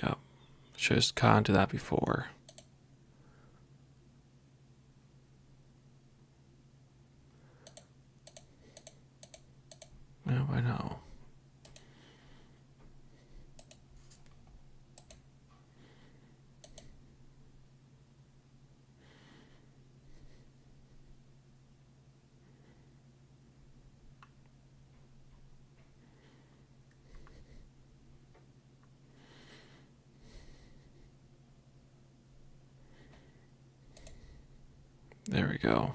Yep. Should have caught onto that before. Yeah, I know. There we go.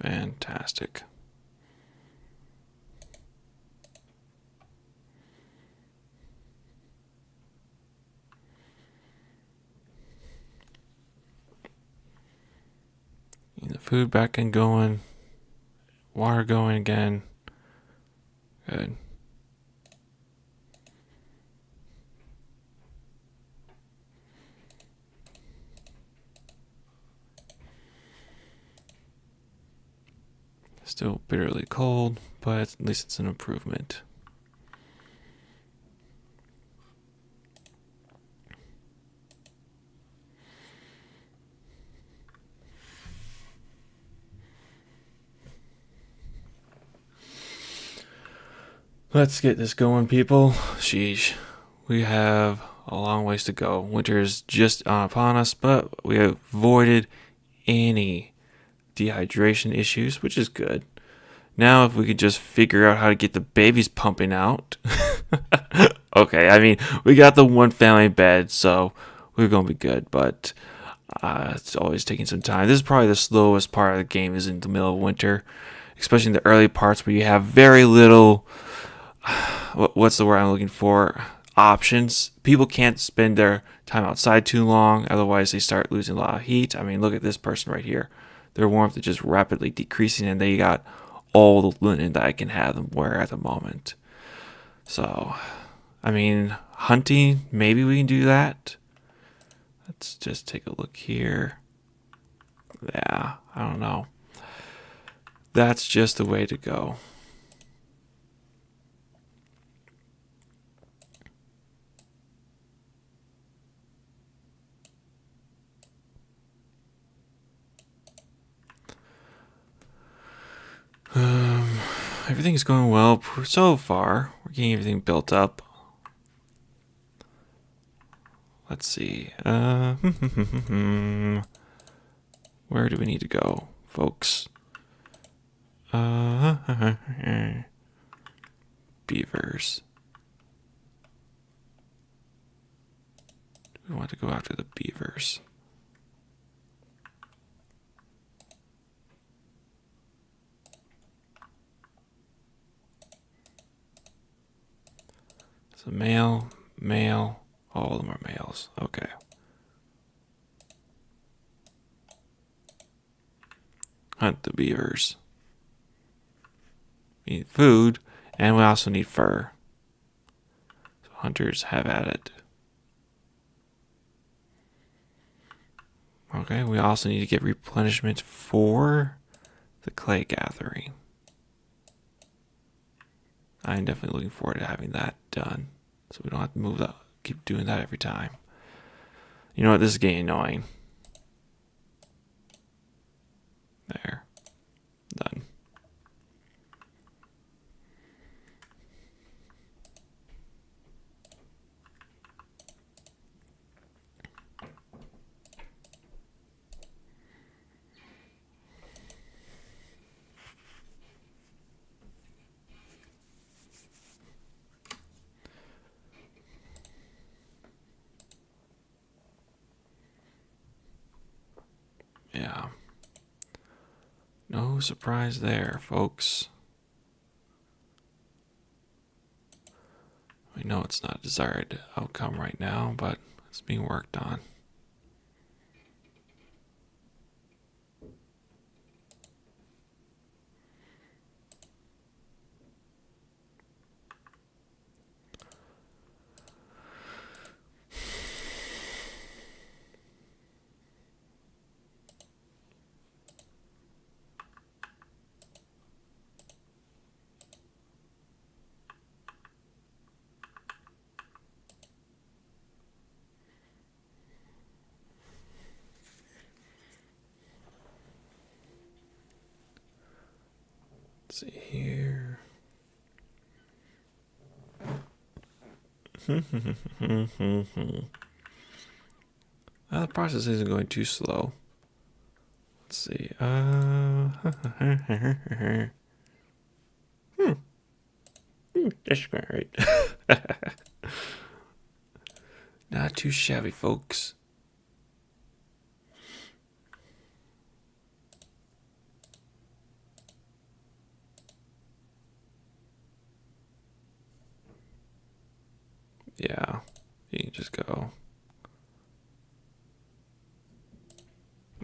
Fantastic. Get the food back and going. Water going again. Good. Still bitterly cold, but at least it's an improvement. Let's get this going, people. Sheesh. We have a long ways to go. Winter is just upon us, but we avoided any dehydration issues, which is good. Now, if we could just figure out how to get the babies pumping out. Okay, I mean, we got the one family bed, so we're going to be good, but it's always taking some time. This is probably the slowest part of the game is in the middle of winter, especially in the early parts where you have very little, what's the word I'm looking for? Options. People can't spend their time outside too long, otherwise they start losing a lot of heat. I mean, look at this person right here. Their warmth is just rapidly decreasing, and they got all the linen that I can have them wear at the moment. So, I mean, hunting, maybe we can do that. Let's just take a look here. Yeah, I don't know. That's just the way to go. Everything's going well so far. We're getting everything built up. Let's see. Where do we need to go, folks? Beavers. We want to go after the beavers. So male, male, all of them are males. Okay. Hunt the beavers. We need food, and we also need fur. So hunters have at it. Okay, we also need to get replenishment for the clay gathering. I'm definitely looking forward to having that done, so we don't have to keep doing that every time. You know what? This is getting annoying. There. No surprise there, folks. We know it's not a desired outcome right now, but it's being worked on. Let's see here. The process isn't going too slow. Let's see. That's going right. Not too shabby, folks. Yeah, you can just go.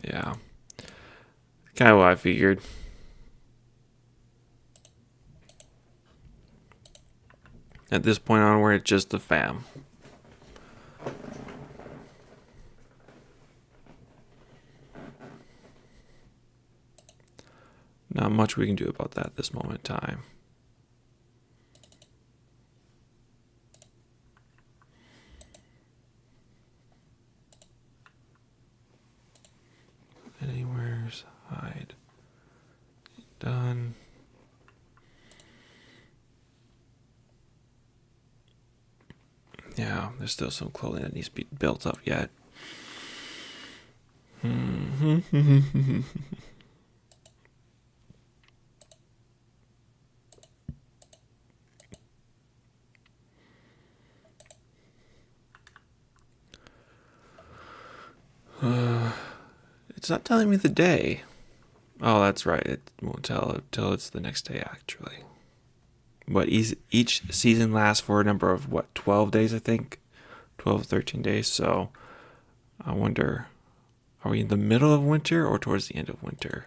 Yeah, kind of what I figured. At this point onward, it's just the fam. Not much we can do about that at this moment in time. Anywhere's hide. Done. Yeah, there's still some clothing that needs to be built up yet. It's not telling me the day. Oh, that's right. It won't tell until it's the next day, actually. What, each season lasts for a number of, 12 days, I think? 12, 13 days. So I wonder, are we in the middle of winter or towards the end of winter?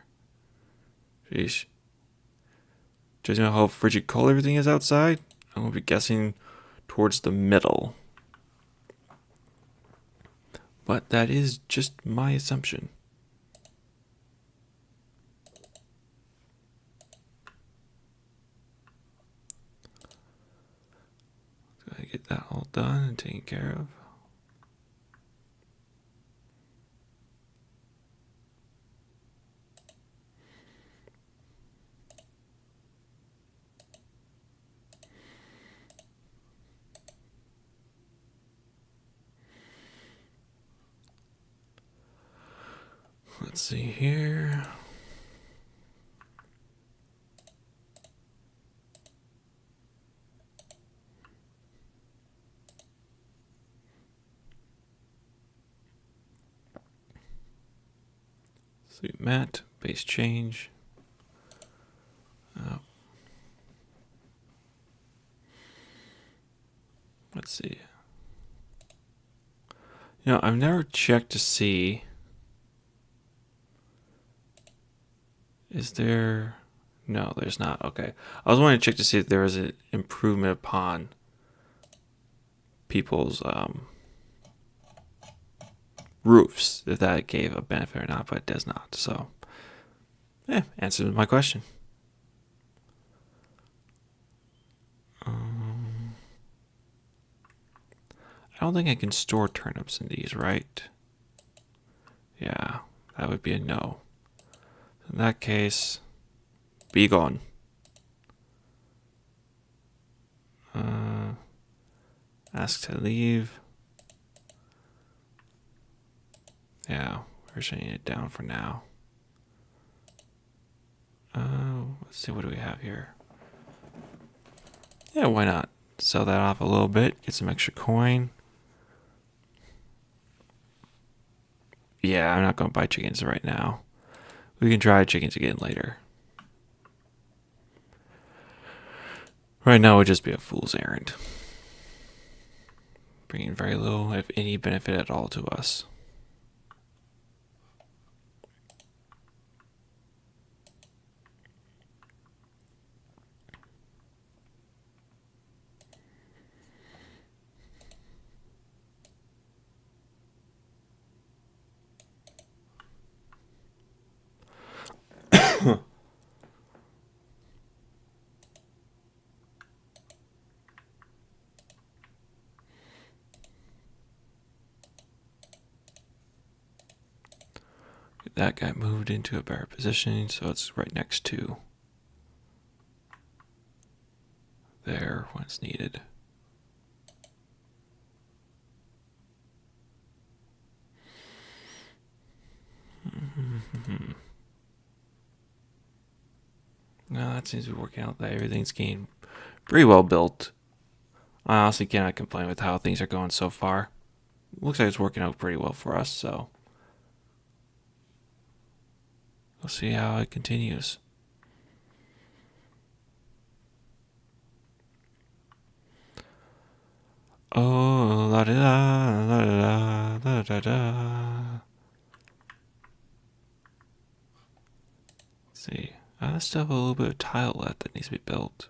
Sheesh. Judging on how frigid cold everything is outside, I'm going to be guessing towards the middle. But that is just my assumption. Gotta get that all done and taken care of. Let's see here. Sweet mat, base change. Let's see. I've never checked to see. Is there? No, there's not. Okay. I was wanting to check to see if there was an improvement upon people's roofs, if that gave a benefit or not, but it does not. So, answers my question. I don't think I can store turnips in these, right? Yeah, that would be a no. In that case, be gone. Ask to leave. Yeah, we're shutting it down for now. Let's see, what do we have here? Yeah, why not? Sell that off a little bit, get some extra coin. Yeah, I'm not going to buy chickens right now. We can try chickens again later. Right now, it would just be a fool's errand, bringing very little, if any, benefit at all to us. That got moved into a better position, so it's right next to there when it's needed. No, that seems to be working out. That everything's getting pretty well built. I honestly cannot complain with how things are going so far. Looks like it's working out pretty well for us, so we'll see how it continues. Oh, la da da, la da da, la da da. Let's see. I still have a little bit of tile left that needs to be built.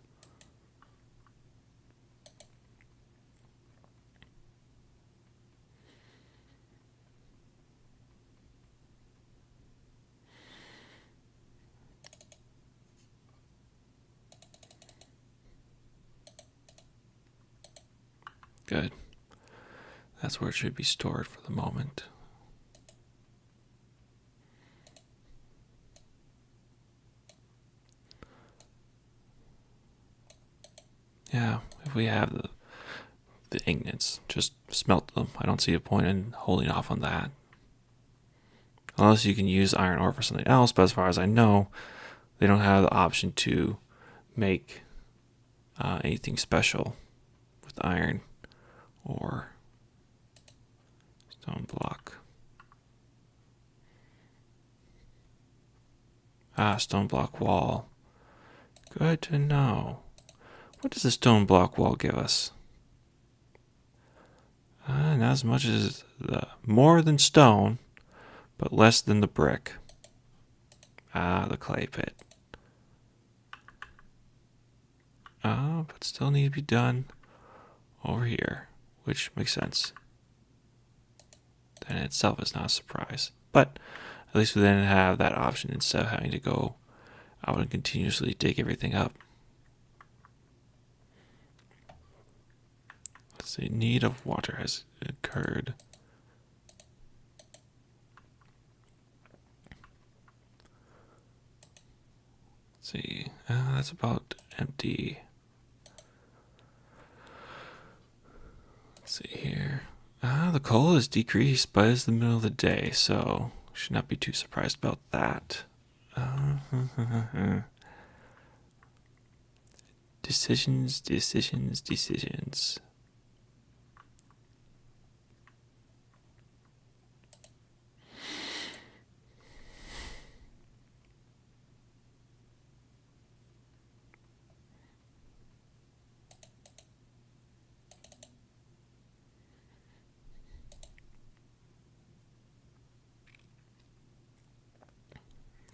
Good. That's where it should be stored for the moment. Yeah, if we have the ingots, just smelt them. I don't see a point in holding off on that. Unless you can use iron ore for something else, but as far as I know, they don't have the option to make anything special with iron or stone block. Stone block wall. Good to know. What does the stone block wall give us? Not as much as more than stone, but less than the brick. The clay pit. But still need to be done over here, which makes sense. That in itself is not a surprise. But at least we then have that option instead of having to go out and continuously dig everything up. Let's see, need of water has occurred. Let's see, that's about empty. Let's see here. The coal is decreased, but it's the middle of the day, so should not be too surprised about that. Decisions.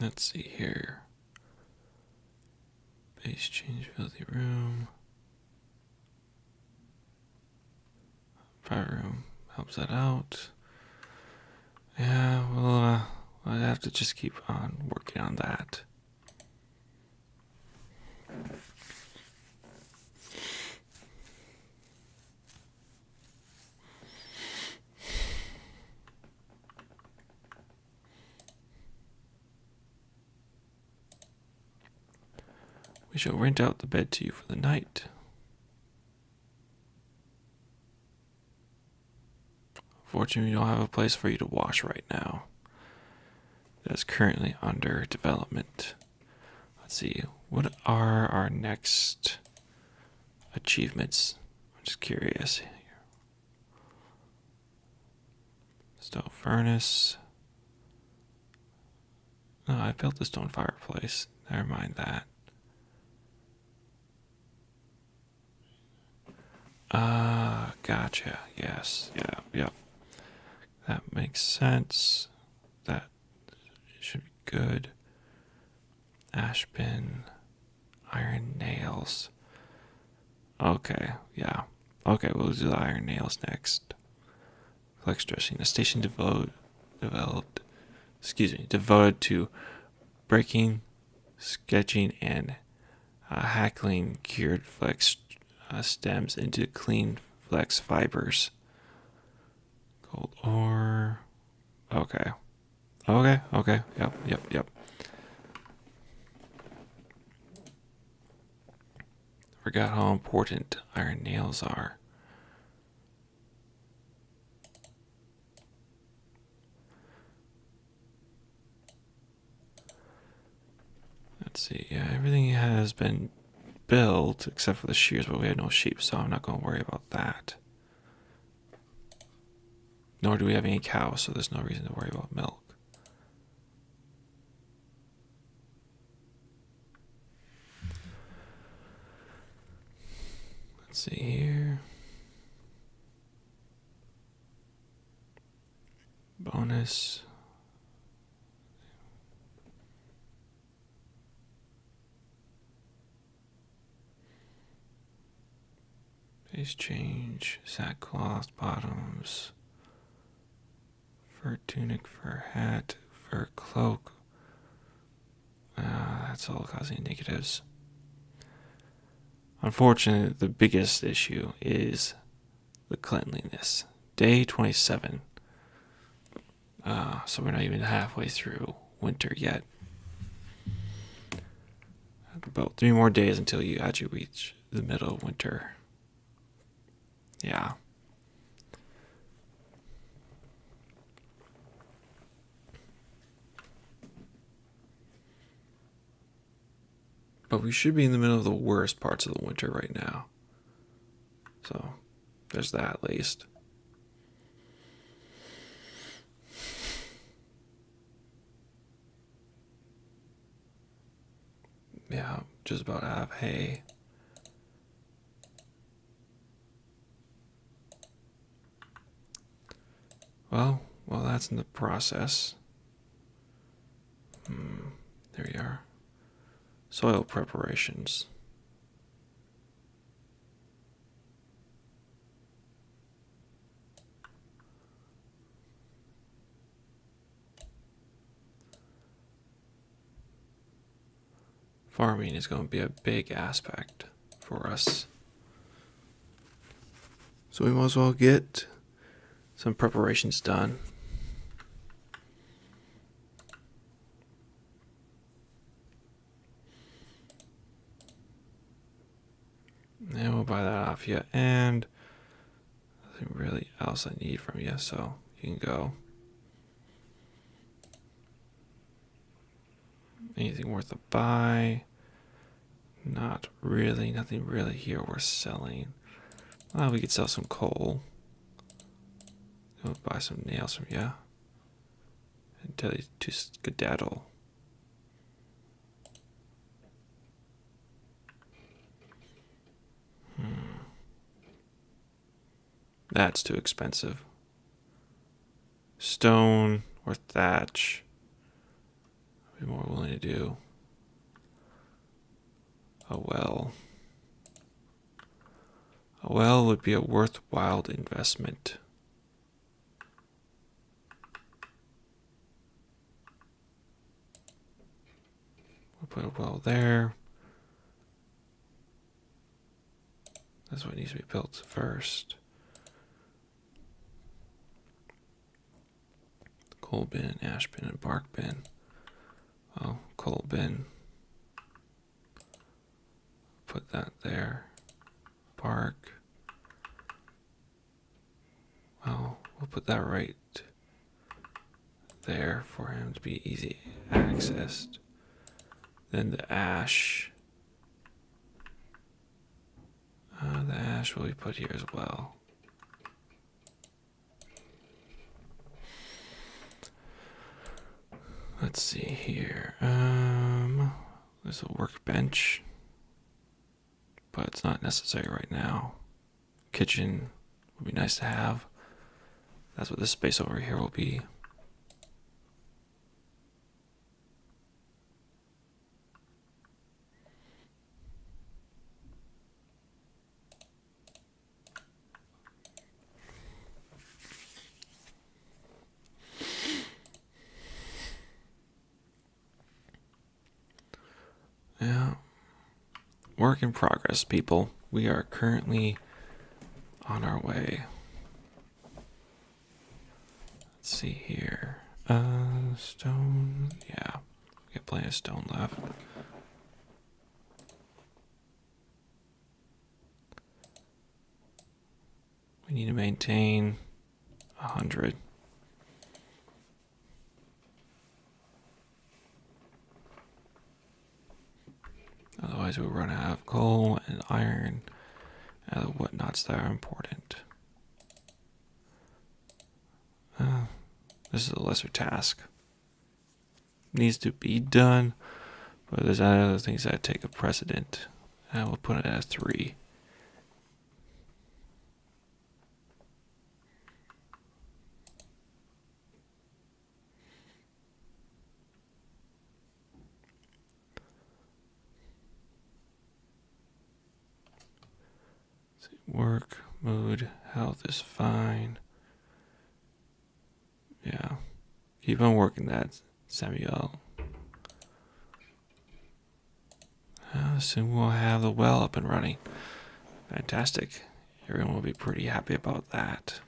Let's see here. Base change filthy room. Fire room helps that out. Yeah, well, I'd have to just keep on working on that. We shall rent out the bed to you for the night. Fortunately, we don't have a place for you to wash right now. That's currently under development. Let's see, what are our next achievements? I'm just curious. Stone furnace. No, I built the stone fireplace. Never mind that. Gotcha. Yes. Yeah. Yeah. That makes sense. That should be good. Ash bin, iron nails. Okay. Yeah. Okay, we'll do the iron nails next. Flex dressing. A station devoted to breaking, sketching, and hackling cured flex stems into clean flex fibers. Gold ore. Okay. Okay. Yep. Forgot how important iron nails are. Let's see. Yeah, everything has been built except for the shears, but we have no sheep, so I'm not going to worry about that. Nor do we have any cows, so there's no reason to worry about milk. Let's see here. Bonus. Face change. Sackcloth bottoms. Fur tunic, fur hat, fur cloak. That's all causing negatives. Unfortunately, the biggest issue is the cleanliness. Day 27. So we're not even halfway through winter yet. About 3 more days until you actually reach the middle of winter. Yeah. But we should be in the middle of the worst parts of the winter right now. So, there's that at least. Yeah, just about out of hay. Well, that's in the process. There we are. Soil preparations. Farming is going to be a big aspect for us. So we might as well get some preparations done. And we'll buy that off you. And nothing really else I need from you, so you can go. Anything worth a buy? Not really. Nothing really here worth selling. Well, we could sell some coal. Go buy some nails from you. And tell you to skedaddle. That's too expensive. Stone or thatch. I'd be more willing to do. A well. A well would be a worthwhile investment. We'll put a well there. That's what needs to be built first. Coal bin, ash bin, and bark bin. Well, coal bin. Put that there. Bark. Well, we'll put that right there for him to be easy accessed. Then the ash. The ash will be put here as well. Let's see here. There's a workbench, but it's not necessary right now. kitchen would be nice to have. That's what this space over here will be. Yeah. Work in progress, people. We are currently on our way. Let's see here. Stone. Yeah. We got plenty of stone left. We need to maintain 100. Otherwise, we'll run out of coal and iron and the whatnots that are important. This is a lesser task. Needs to be done, but there's other things that take a precedent. And we'll put it at 3. Work, mood, health is fine. Yeah. Keep on working that, Samuel. Soon we'll have the well up and running. Fantastic. Everyone will be pretty happy about that.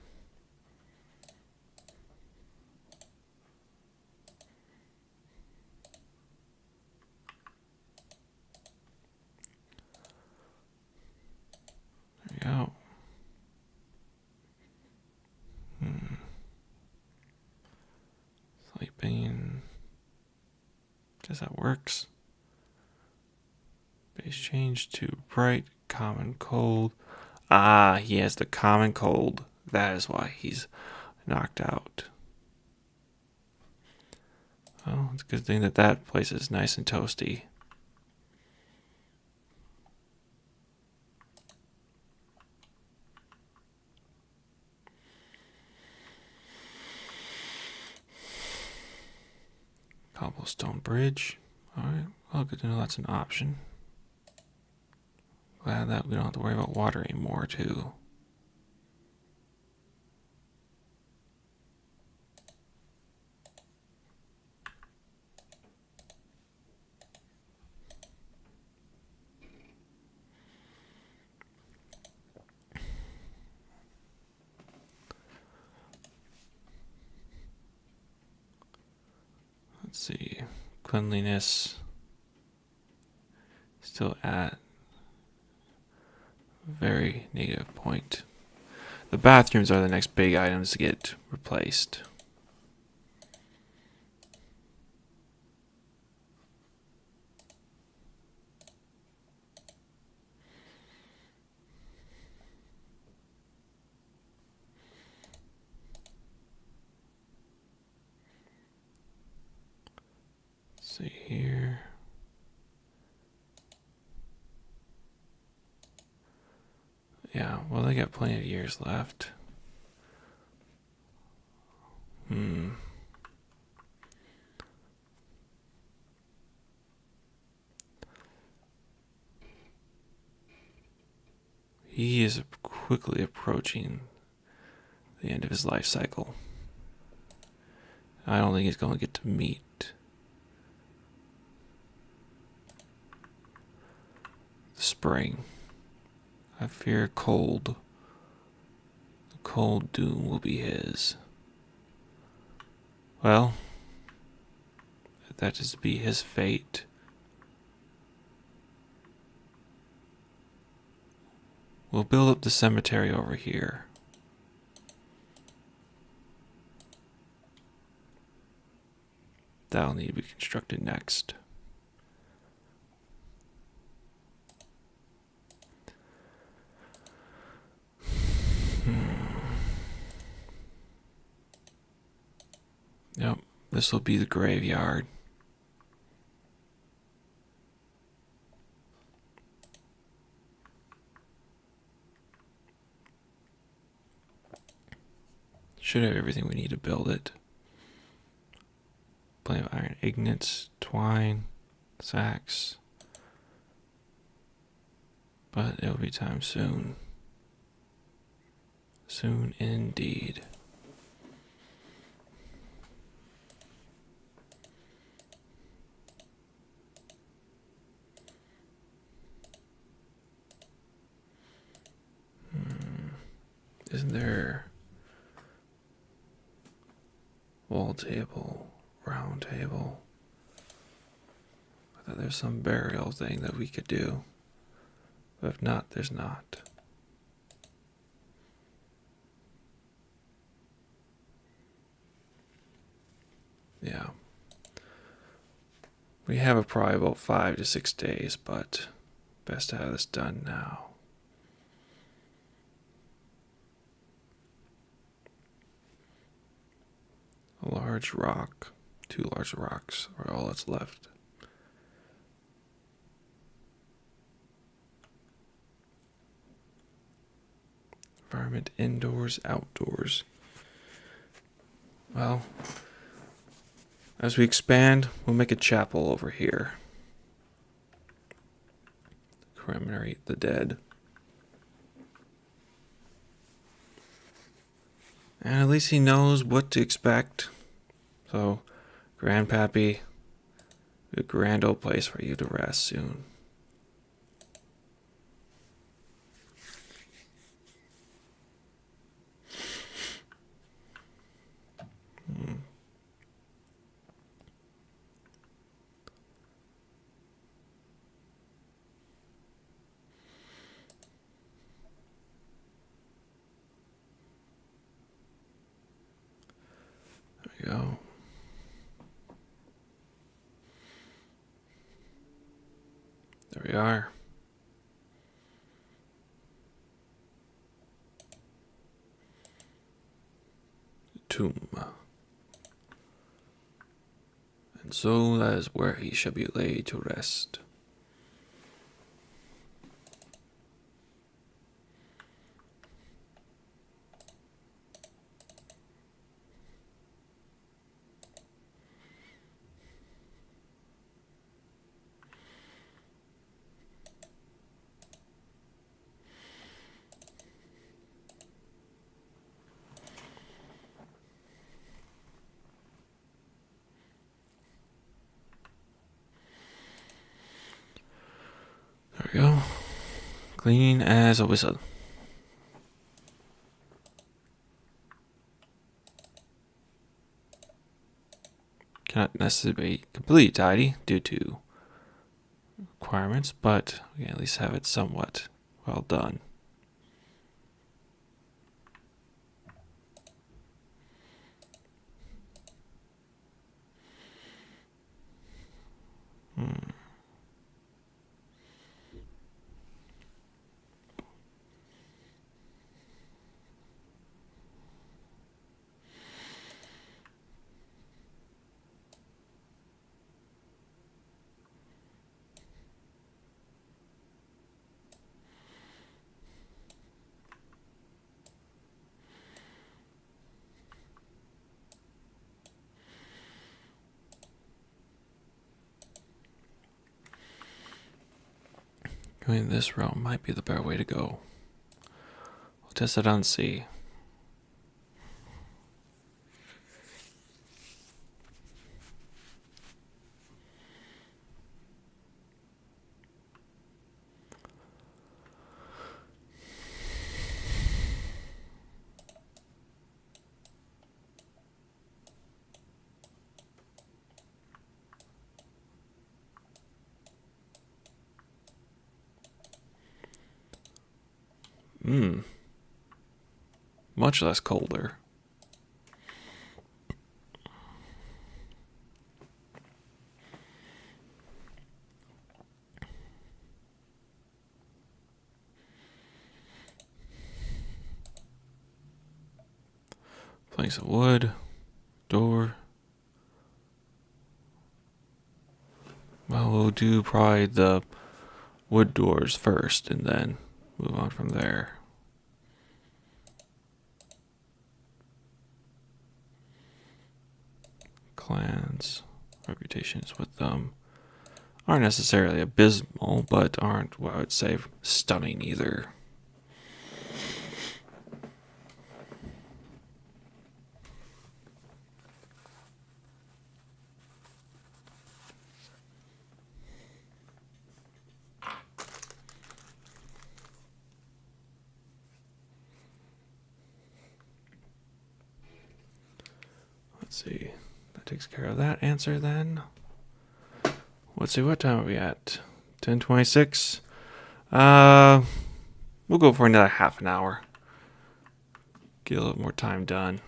There we go. Sleeping. Guess that works. Base change to bright, common, cold. Ah, he has the common cold. That is why he's knocked out. Oh, it's a good thing that that place is nice and toasty. Cobblestone bridge. Alright, well, good to know that's an option. Glad that we don't have to worry about water anymore, too. Let's see. Cleanliness. Still at a very negative point. The bathrooms are the next big items to get replaced. Let's see here. Yeah, well, they got plenty of years left. He is quickly approaching the end of his life cycle. I don't think he's going to get to meet the spring. I fear cold. The cold doom will be his. Well, if that is to be his fate, we'll build up the cemetery over here. That'll need to be constructed next. Yep, this will be the graveyard. Should have everything we need to build it. Plenty of iron ingots, twine, sacks. But it'll be time soon. Soon indeed. Isn't there wall table, round table? I thought there's some burial thing that we could do. But if not, there's not. Yeah. We have probably about 5 to 6 days, but best to have this done now. A large rock, 2 large rocks are all that's left. Environment indoors, outdoors. Well, as we expand, we'll make a chapel over here. Commemorate the dead. And at least he knows what to expect. So, Grandpappy, a grand old place for you to rest soon. There we go. There we are. Tomb. And so that is where he shall be laid to rest. There we go. Clean as a whistle. Cannot necessarily be completely tidy due to requirements, but we can at least have it somewhat well done. Going this route might be the better way to go. We'll test it on C. Much less colder. Planks of wood, door. Well, we'll do probably the wood doors first and then move on from there. clans' reputations with them aren't necessarily abysmal, but aren't, what I would say, stunning either. Let's see. That takes care of that answer then. Let's see, what time are we at? 10:26. We'll go for another half an hour. Get a little more time done.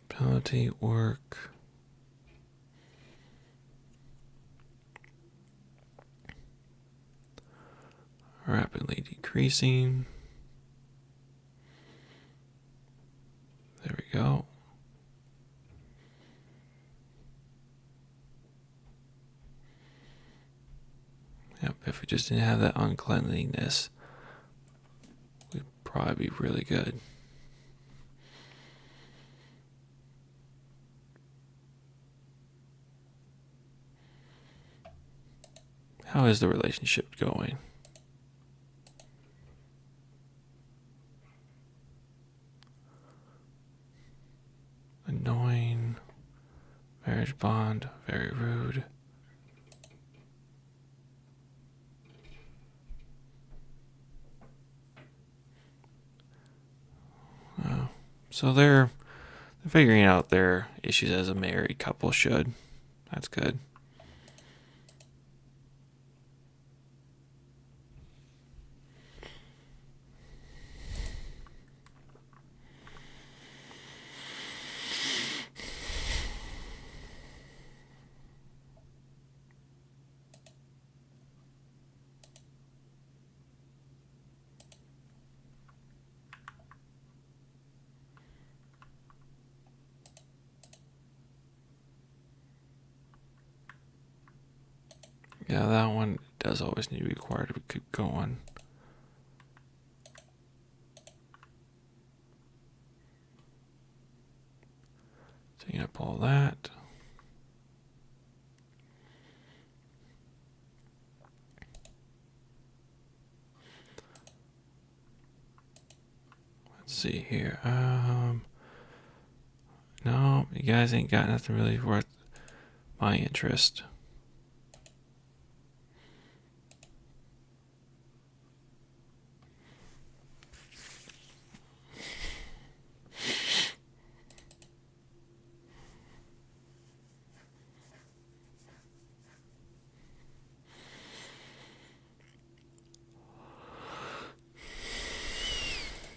Penalty work. Rapidly decreasing. There we go. Yep, if we just didn't have that uncleanliness, we'd probably be really good. How is the relationship going? Annoying. Marriage bond. Very rude. So they're figuring out their issues as a married couple should. That's good. Yeah, that one does always need to be required to keep going. Taking up all that. Let's see here. No, you guys ain't got nothing really worth my interest.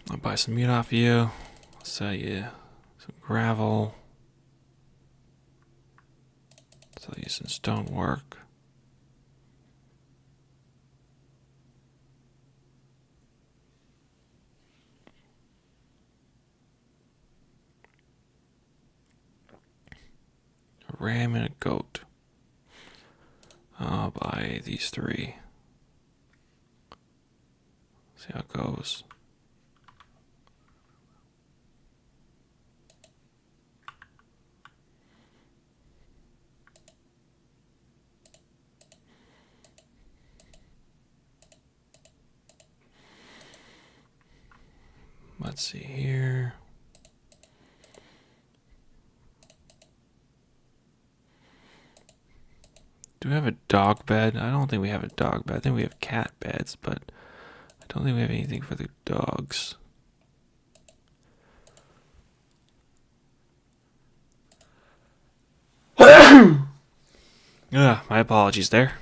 I'll buy some meat off you. I'll sell you some gravel. Sell you some stonework. A ram and a goat. I'll buy these 3. See how it goes. Let's see here. Do we have a dog bed? I don't think we have a dog bed. I think we have cat beds, but I don't think we have anything for the dogs. My apologies there.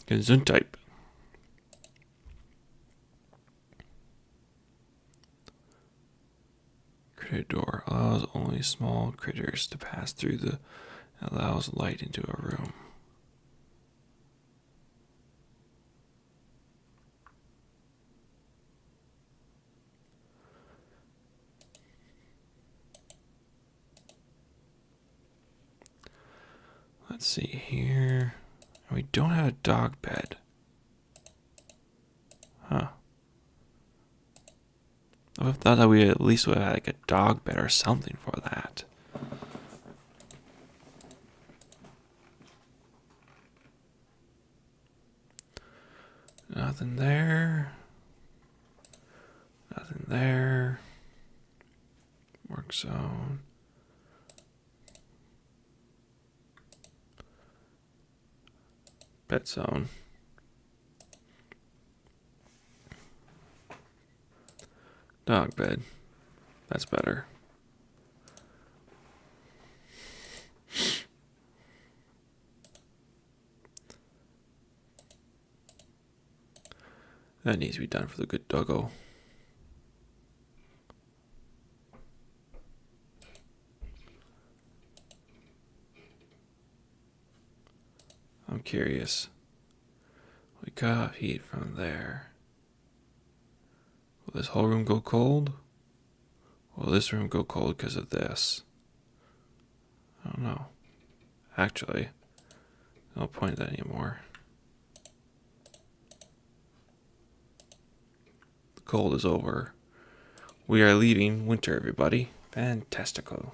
Gesundheit. Critter door allows only small critters to pass through the allows light into a room. Let's see here. We don't have a dog bed. Huh. I would have thought that we at least would have had like a dog bed or something for that. Nothing there. Nothing there. Work zone. Pet zone. Dog bed. That's better. That needs to be done for the good doggo. I'm curious. We cut off heat from there. Will this whole room go cold? Will this room go cold because of this? I don't know. Actually, no point in that anymore. The cold is over. We are leaving winter, everybody. Fantastical.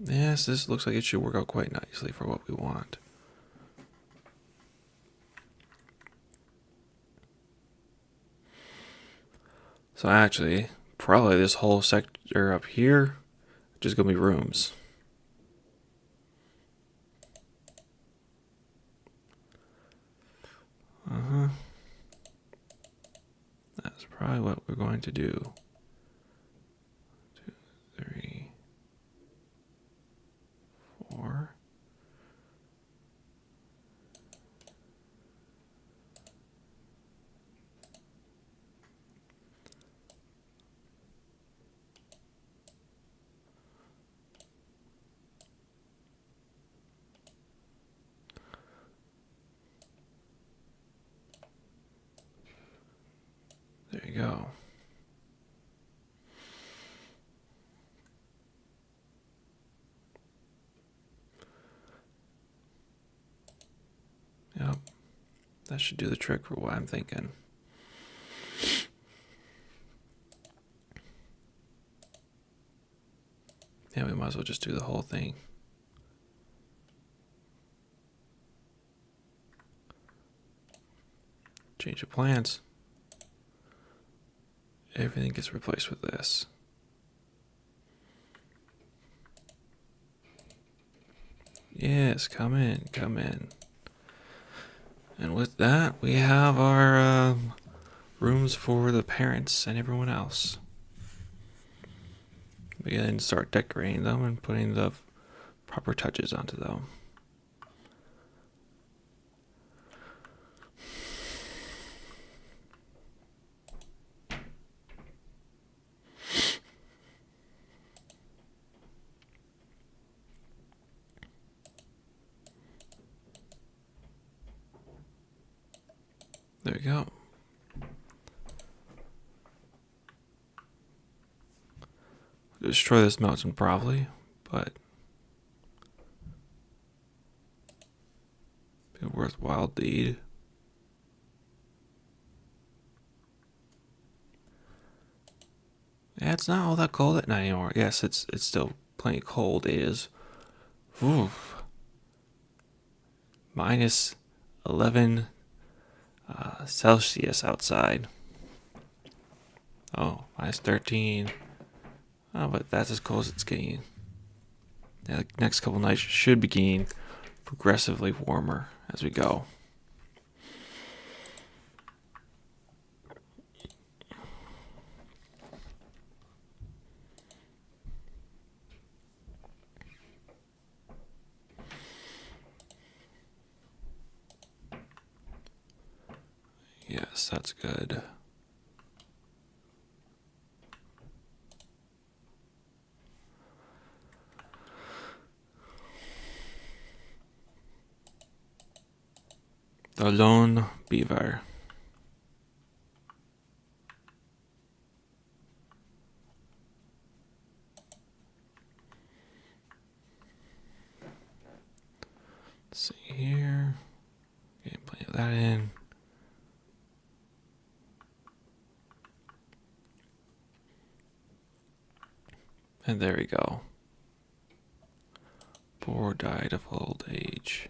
Yes, this looks like it should work out quite nicely for what we want. So actually, probably this whole sector up here just gonna be rooms. That's probably what we're going to do. 2, 3, 4. There you go. Yep. That should do the trick for what I'm thinking. Yeah, we might as well just do the whole thing. Change the plans. Everything gets replaced with this. Yes, come in, come in. And with that, we have our rooms for the parents and everyone else. We can start decorating them and putting the proper touches onto them. There we go. Destroy this mountain probably, but be a worthwhile deed. Yeah, it's not all that cold at night anymore. Yes, it's still plenty cold. It is. Oof. Minus 11 Celsius outside. Oh, minus 13. Oh, but that's as cold as it's getting. Yeah, the next couple nights should be getting progressively warmer as we go. Yes, that's good. The lone beaver. And there we go. Boar died of old age.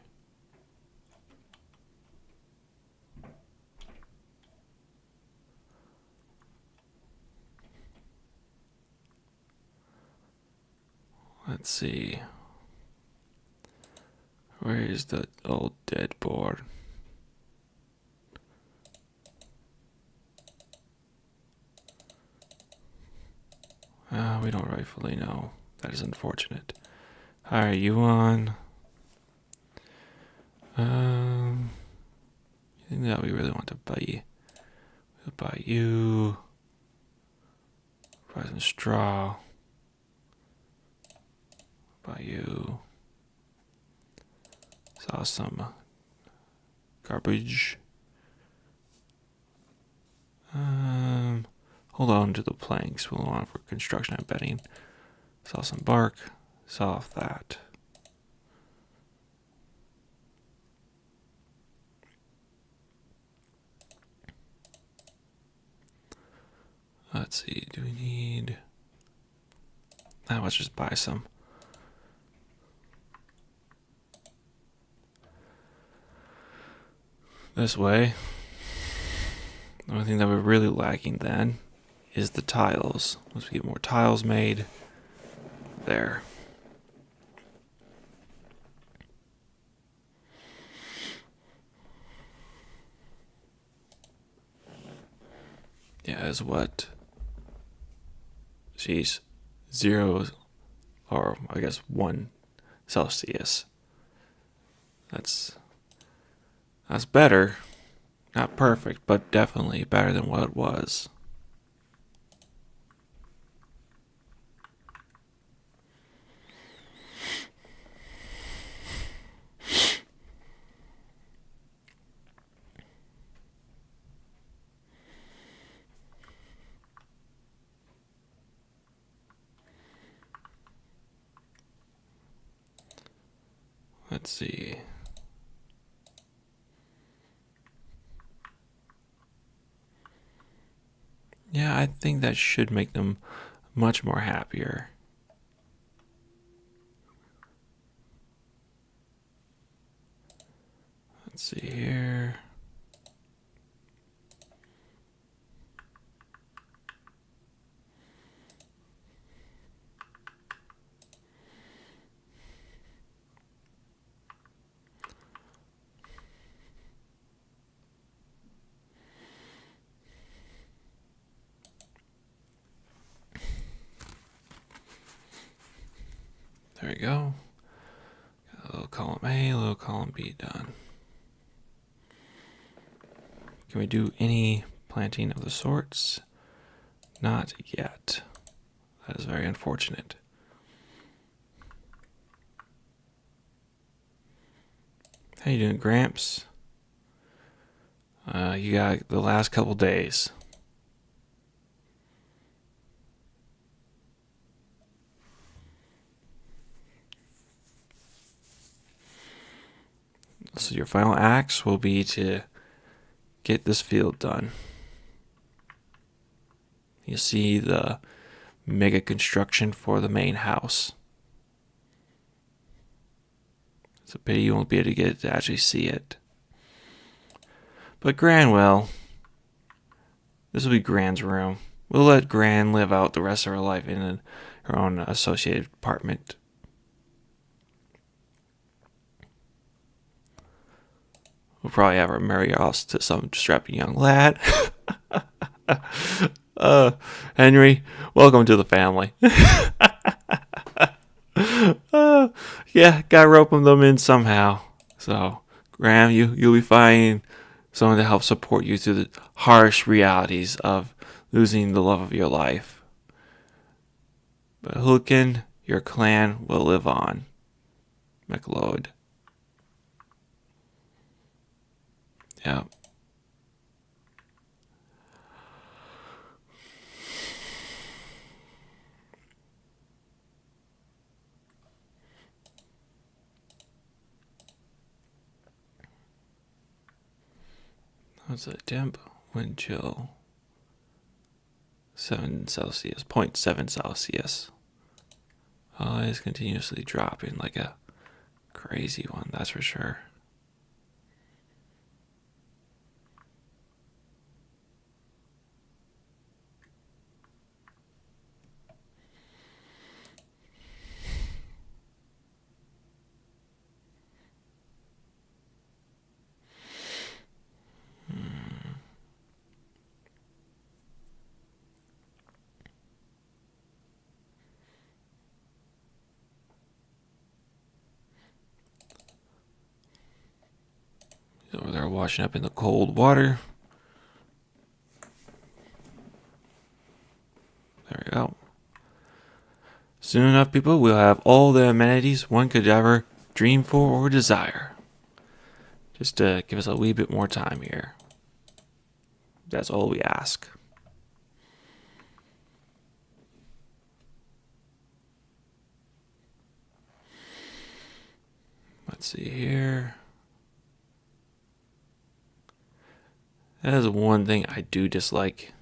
Let's see. Where is the old dead boar? We don't rightfully know. That is unfortunate. Alright, you on? Anything that we really want to buy you? We'll buy you. Buy some straw. Buy you. Saw some garbage. Hold on to the planks. We'll want for construction and bedding. Saw some bark. Saw off that. Let's see. Do we need? Let's just buy some. This way. The only thing that we're really lacking then is the tiles. Once we get more tiles made, there. Yeah, is what? Jeez. 0, or I guess 1 Celsius. That's better. Not perfect, but definitely better than what it was. Let's see. Yeah, I think that should make them much more happier. Let's see here. There we go. Got a little column A, a little column B done. Can we do any planting of the sorts? Not yet. That is very unfortunate. How you doing, Gramps? You got the last couple days. So your final acts will be to get this field done. You see the mega construction for the main house. It's a pity you won't be able to get to actually see it. But Gran will. This will be Gran's room. We'll let Gran live out the rest of her life in her own associated apartment. We'll probably have her marry us to some strapping young lad. Henry, welcome to the family. Yeah, gotta rope them in somehow. So, Graham, you'll be finding someone to help support you through the harsh realities of losing the love of your life. But Hulken, your clan will live on. McLeod. Yeah. What's a temp? Wind chill. 7 Celsius. 0.7 Celsius. Oh, it's continuously dropping like a crazy one, that's for sure. He's over there washing up in the cold water. There we go. Soon enough, people, we'll have all the amenities one could ever dream for or desire. Just to give us a wee bit more time here. That's all we ask. Let's see here. That is one thing I do dislike.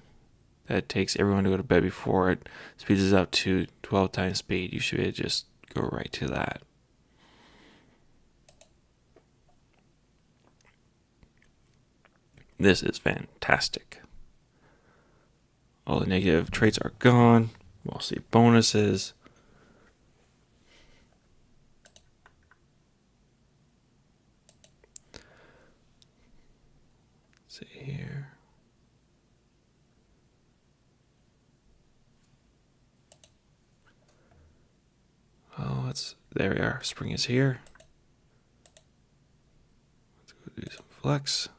That takes everyone to go to bed before it speeds up to 12 times speed. You should just go right to that. This is fantastic. All the negative traits are gone. We'll see bonuses. Let's see here. Oh, there we are. Spring is here. Let's go do some flex.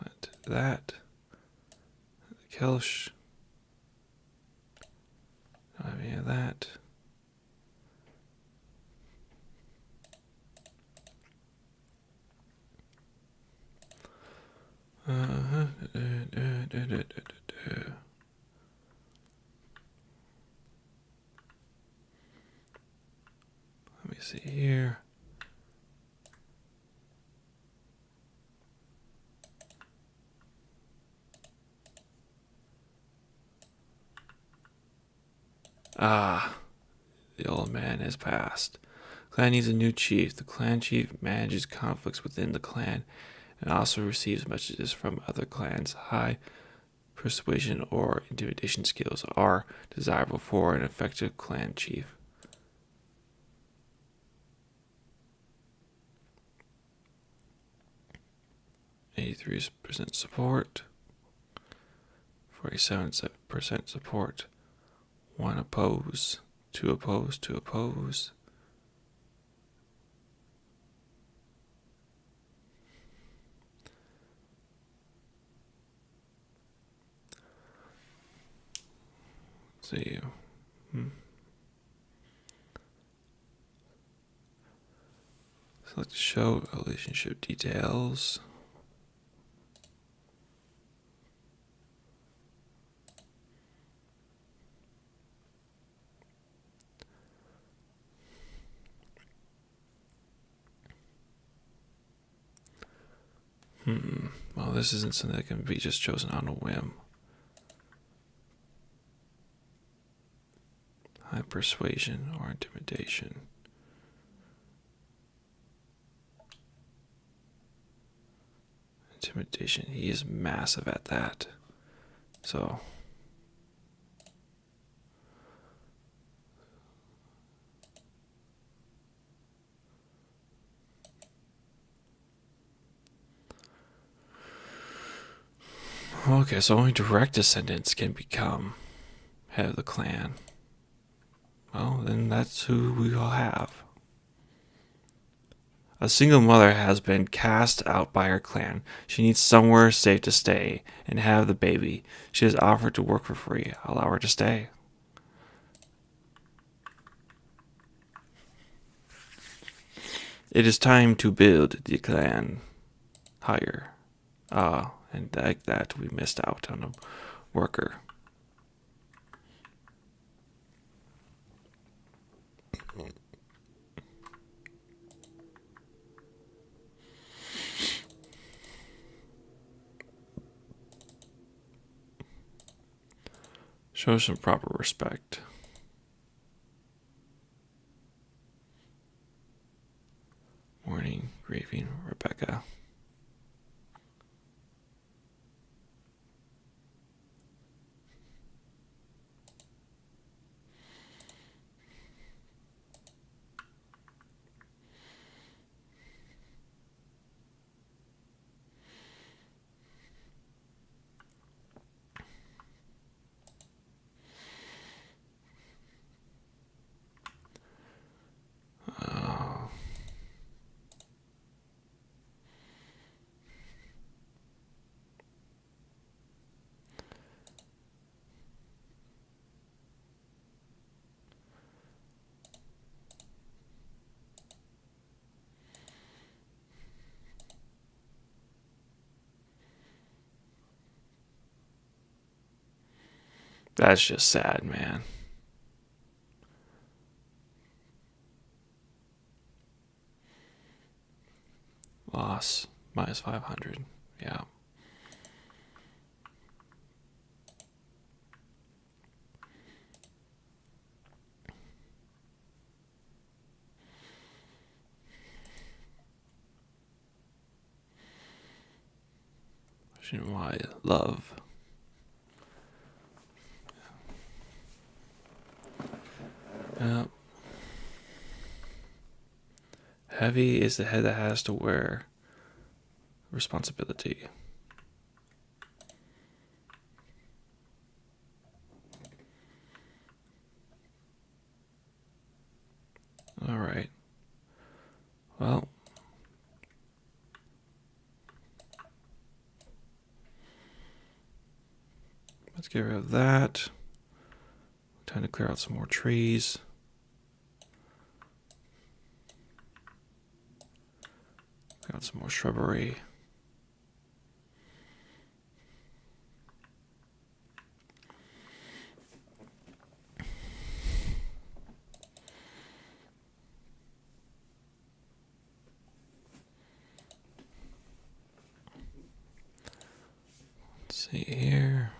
Put that. The Kelsh. Don't have any of that. Let me see here. Ah, the old man has passed. Clan needs a new chief. The clan chief manages conflicts within the clan and also receives messages from other clans. High persuasion or intimidation skills are desirable for an effective clan chief. %, support, 47% support, 1 oppose, 2 oppose, 2 oppose. Let's see. Select show relationship details. Well, this isn't something that can be just chosen on a whim. High persuasion or intimidation. Intimidation. He is massive at that. So. Okay, so only direct descendants can become head of the clan. Well, then that's who we all have. A single mother has been cast out by her clan. She needs somewhere safe to stay and have the baby. She has offered to work for free. Allow her to stay. It is time to build the clan higher. And like that, we missed out on a worker. Show some proper respect. Morning, grieving, Rebecca. That's just sad, man. Loss, minus 500. Yeah. Why love. Heavy is the head that has to wear responsibility. All right. Well, let's get rid of that. Time to clear out some more trees. Got some more shrubbery. Let's see here.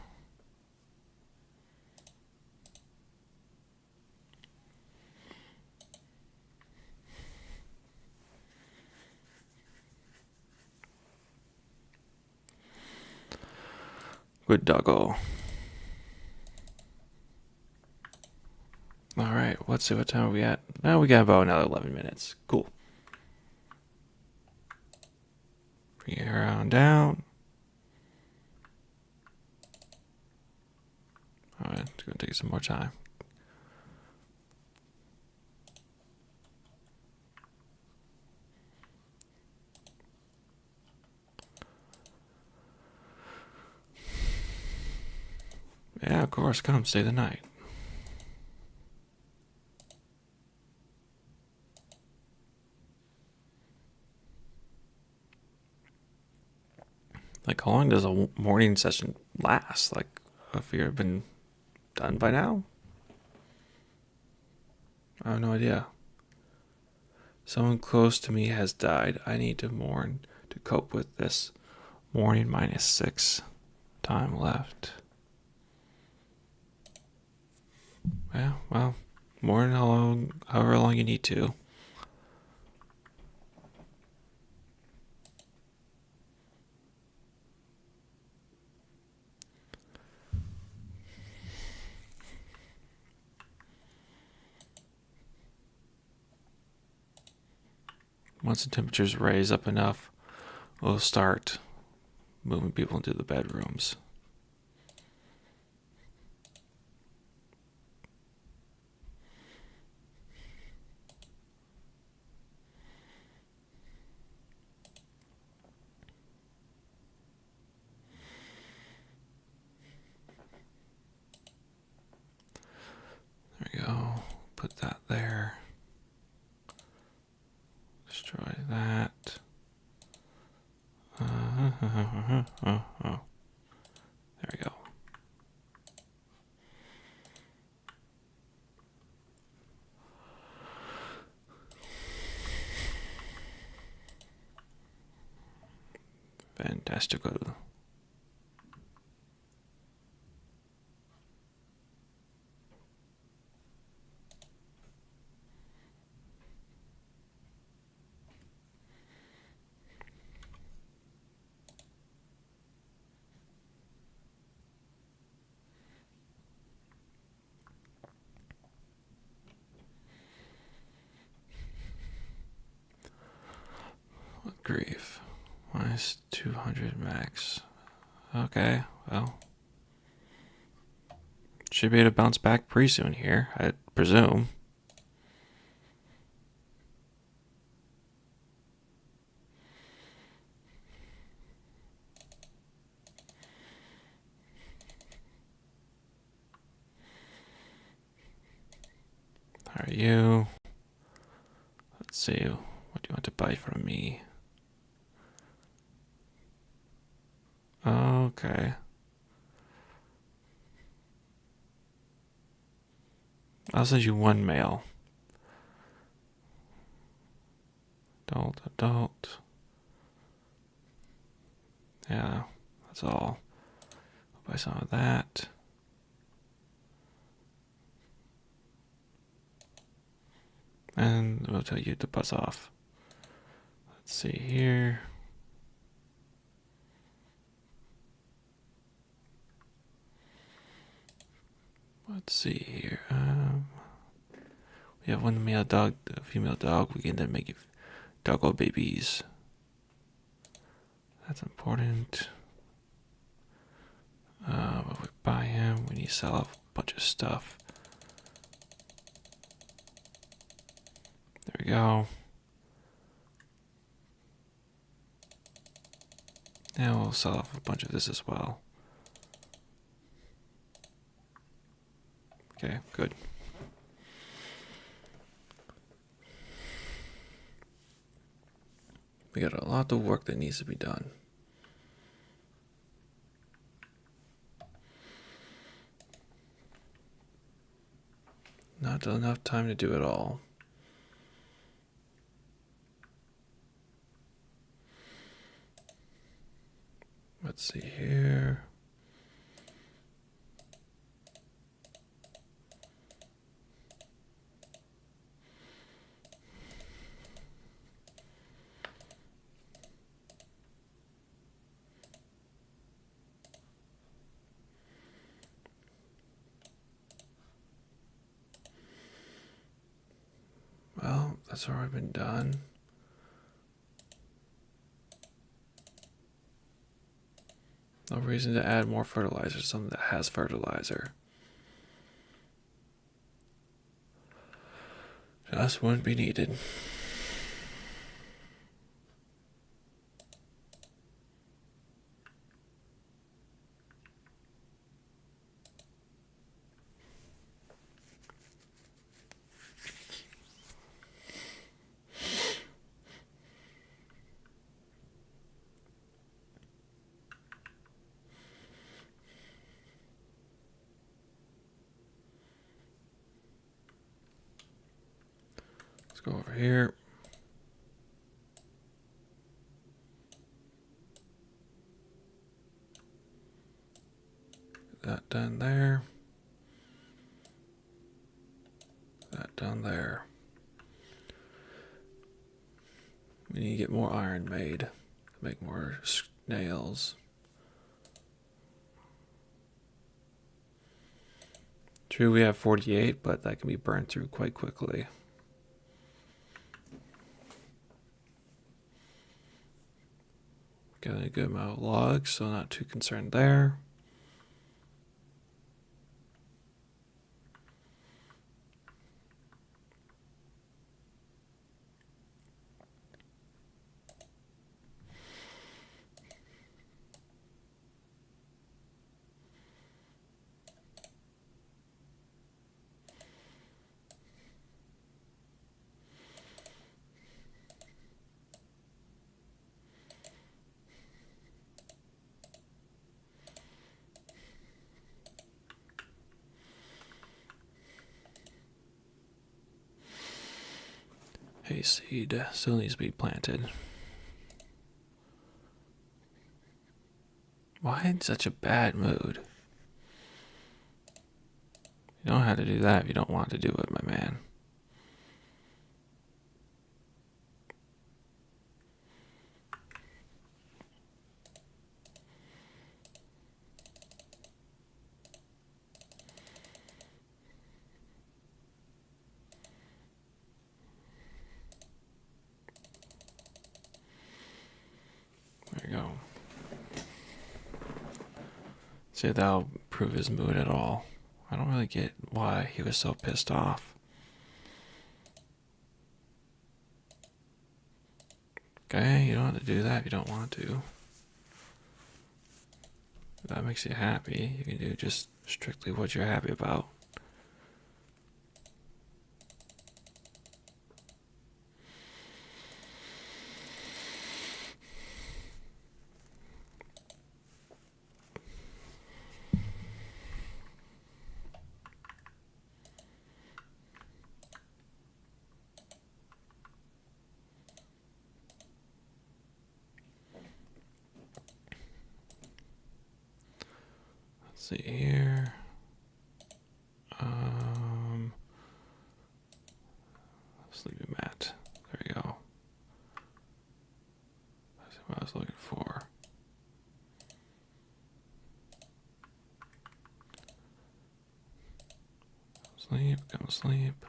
Good doggo. All right, let's see what time are we at. Now we got about another 11 minutes. Cool. Bring it around down. All right, it's gonna take some more time. Yeah, of course, come stay the night. Like, how long does a morning session last? Like, have you been done by now? I have no idea. Someone close to me has died. I need to mourn to cope with this. Morning minus 6. Time left. Yeah, well, mourn however long you need to. Once the temperatures raise up enough, we'll start moving people into the bedrooms. There we go. Put that there. Destroy that. There we go. Fantastical. minus 200 max. Okay, well. Should be able to bounce back pretty soon here, I presume. How are you? Let's see. What do you want to buy from me? Okay. I'll send you one mail. Adult. Yeah, that's all. I'll buy some of that. And we'll tell you to buzz off. Let's see here. Let's see here. We have one male dog, a female dog. We can then make doggo babies. That's important. But we buy him. We need to sell off a bunch of stuff. There we go. Now we'll sell off a bunch of this as well. Okay, good. We got a lot of work that needs to be done. Not enough time to do it all. Let's see here. Well, that's already been done. No reason to add more fertilizer, something that has fertilizer. Just wouldn't be needed. Let's go over here. That done there. That done there. We need to get more iron made. Make more nails. True, we have 48, but that can be burned through quite quickly. Got a good amount of logs, so not too concerned there. Hayseed still needs to be planted. Why in such a bad mood? You don't have to do that if you don't want to do it, my man. There you See, that'll improve his mood at all. I don't really get why he was so pissed off. Okay, you don't have to do that if you don't want to. If that makes you happy, you can do just strictly what you're happy about. Let's see here. Sleeping mat. There we go. That's what I was looking for. Sleep, go to sleep.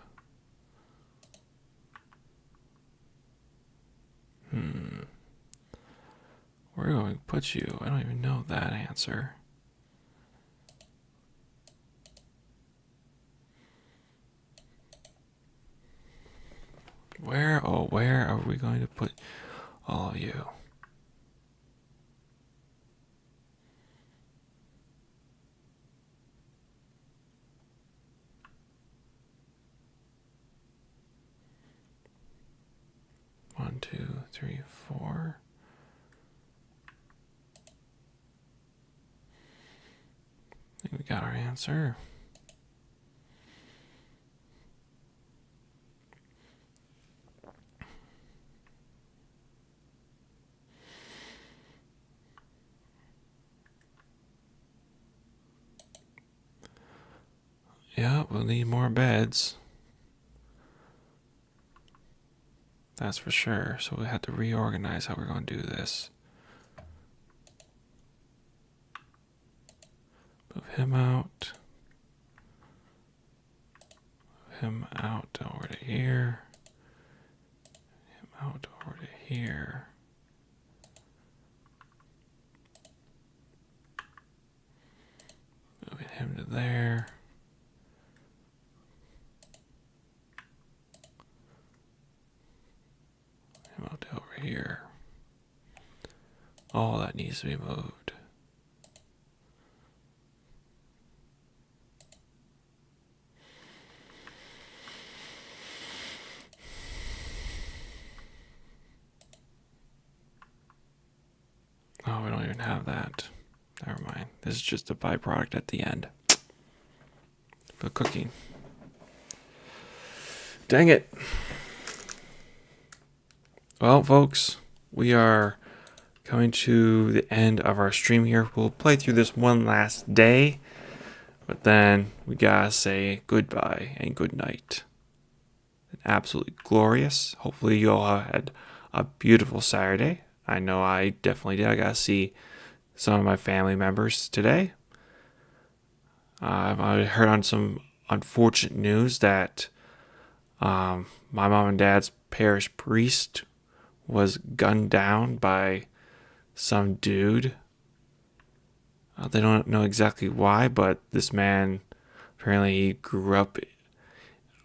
Where are we going to put you? I don't even know that answer. Where are we going to put all of you? One, two, three, four. I think we got our answer. Yeah, we'll need more beds. That's for sure. So we have to reorganize how we're going to do this. Move him out. Move him out over to here. Him out over to here. Moving him to there. Him out to over here. All that needs to be moved. Oh, we don't even have that. Never mind. This is just a byproduct at the end. The cooking. Dang it. Well, folks, we are coming to the end of our stream here. We'll play through this one last day, but then we gotta say goodbye and good night. Absolutely glorious. Hopefully you all had a beautiful Saturday. I know I definitely did. I got to see some of my family members today. I heard on some unfortunate news that my mom and dad's parish priest was gunned down by some dude. They don't know exactly why, but this man apparently he grew up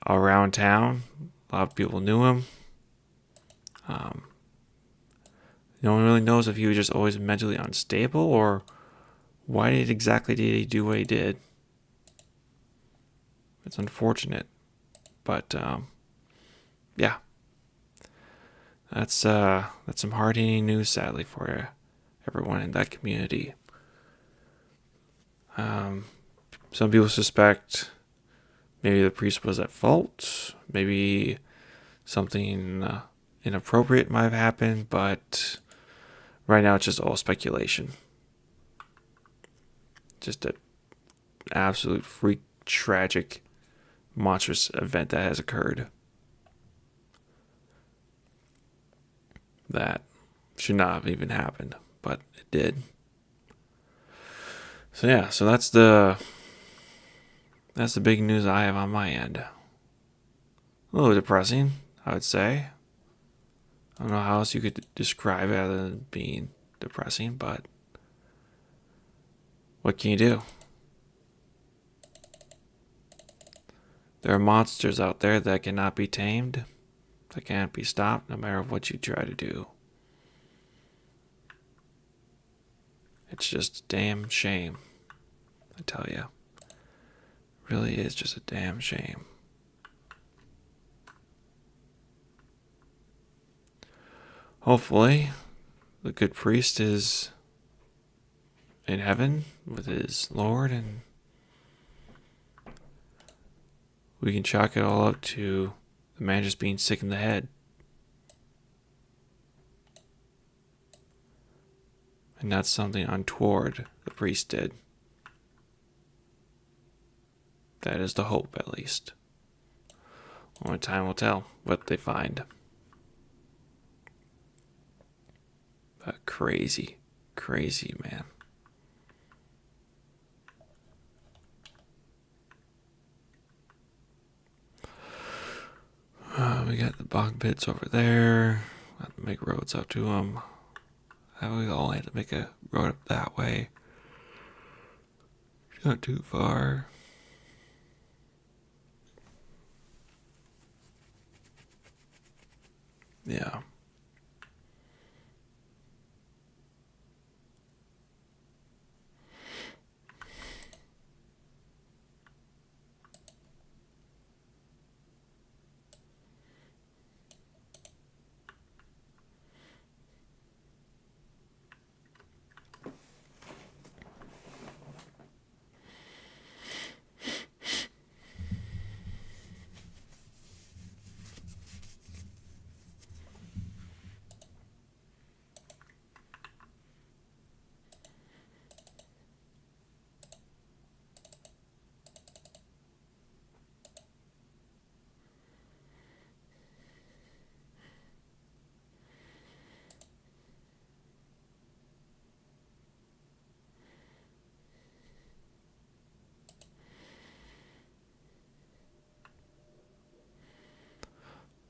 around town. A lot of people knew him. No one really knows if he was just always mentally unstable or why exactly did he do what he did. It's unfortunate, but yeah, that's some hard-hitting news, sadly, for everyone in that community. Some people suspect maybe the priest was at fault, maybe something inappropriate might have happened, but right now it's just all speculation. Just an absolute freak, tragic, monstrous event that has occurred that should not have even happened, but it did. So yeah, so that's the big news I have on my end. A little depressing, I would say. I don't know how else you could describe it other than being depressing, but What can you do? There are monsters out there that cannot be tamed, that can't be stopped no matter what you try to do. It's just a damn shame, I tell you. It really is just a damn shame. Hopefully, the good priest is in heaven with his Lord, and we can chalk it all up to the man just being sick in the head. And not something untoward the priest did. That is the hope, at least. Only time will tell what they find. But crazy, crazy man. We got the bog pits over there. Have to make roads out to them. We all had to make a road up that way. Not too far. Yeah.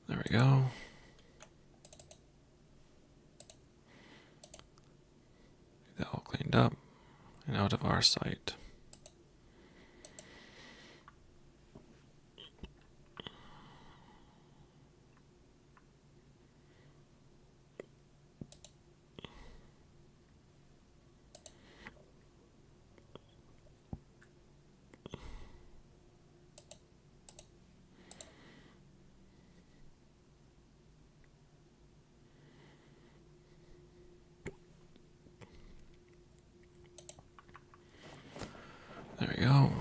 There we go. Get that all cleaned up and out of our sight. There we go.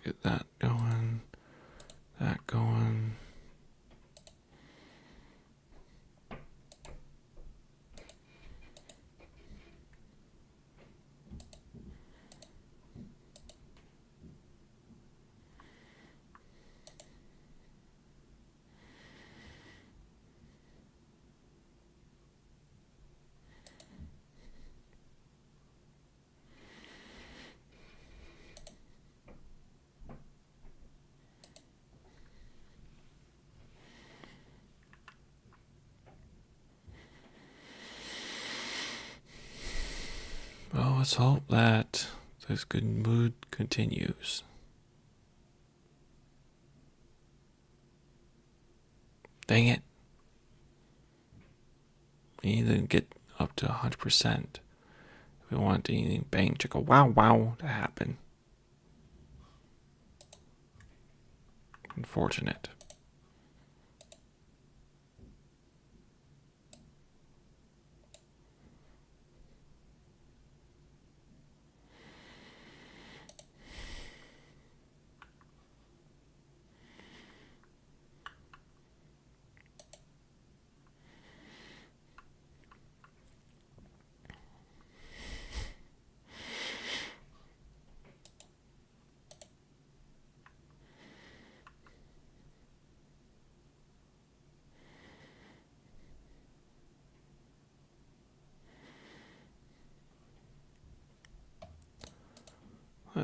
Get that going. That going. Well, let's hope that this good mood continues. Dang it. We need to get up to 100% if we want anything bang chicka wow wow to happen. Unfortunate.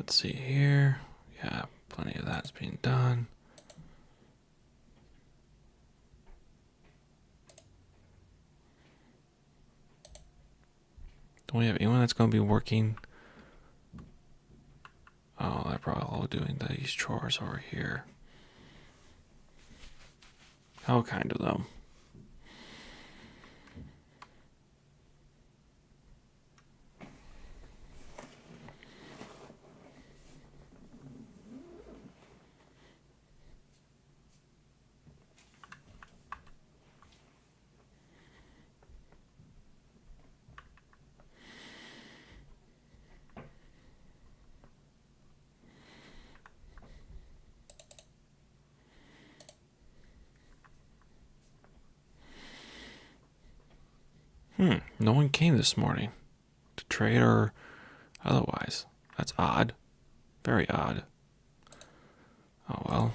Let's see here. Yeah, plenty of that's being done. Don't we have anyone that's going to be working? Oh, they're probably all doing these chores over here. How kind of them. No one came this morning to trade or otherwise. That's odd. Very odd. Oh well.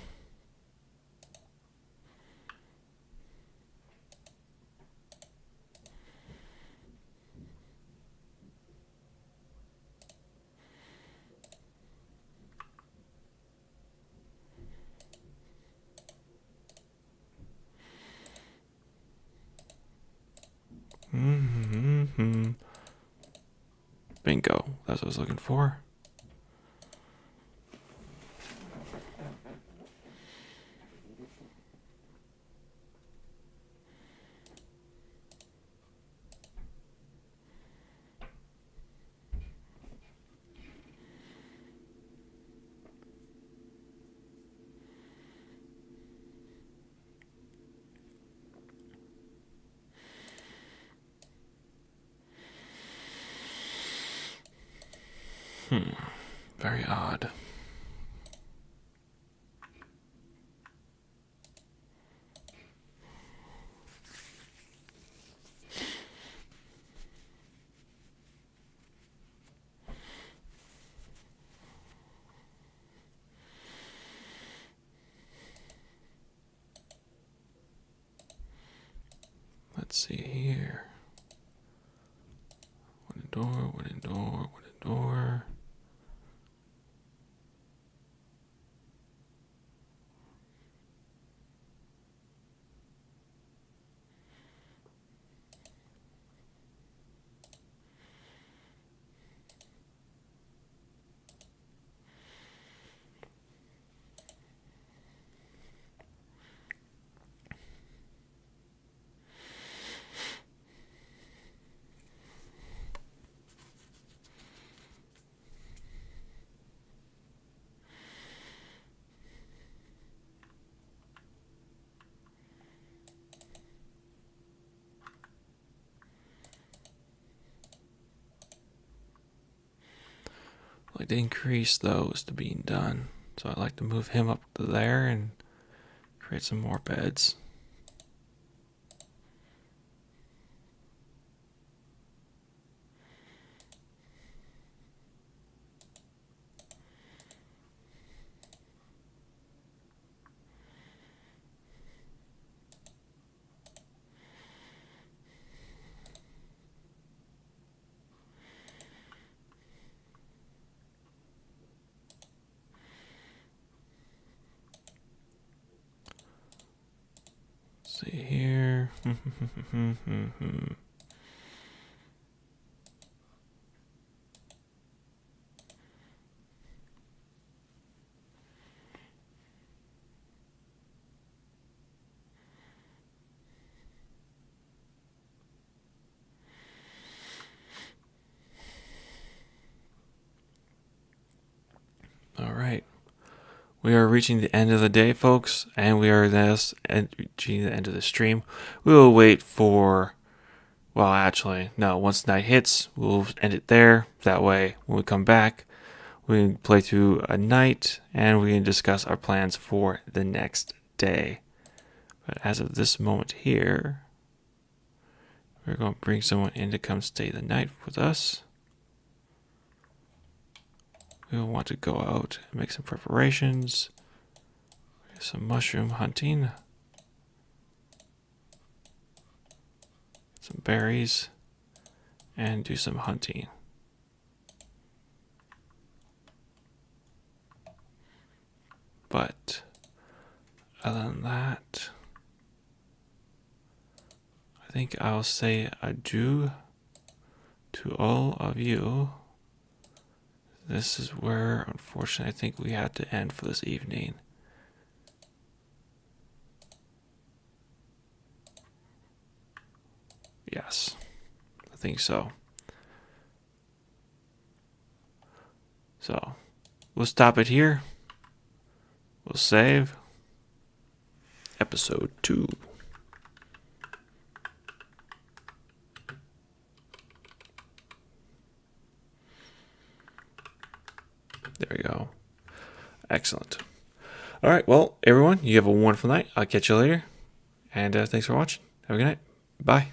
Bingo. That's what I was looking for. Very odd. Let's see here. Wooden door, wooden door, wooden door. I'd like to increase those to being done. So I'd like to move him up to there and create some more beds. See here. All right. We are reaching the end of the day, folks, and we are thus reaching the end of the stream. We will wait for, well, actually, no, once night hits, we'll end it there. That way, when we come back, we can play through a night and we can discuss our plans for the next day. But as of this moment here, we're going to bring someone in to come stay the night with us. We will want to go out and make some preparations. Some mushroom hunting. Some berries. And do some hunting. But other than that, I think I'll say adieu to all of you. This is where, unfortunately, I think we had to end for this evening. Yes, I think so. So, we'll stop it here. We'll save. Episode 2. There we go. Excellent. All right, well, everyone, you have a wonderful night. I'll catch you later. And thanks for watching. Have a good night. Bye.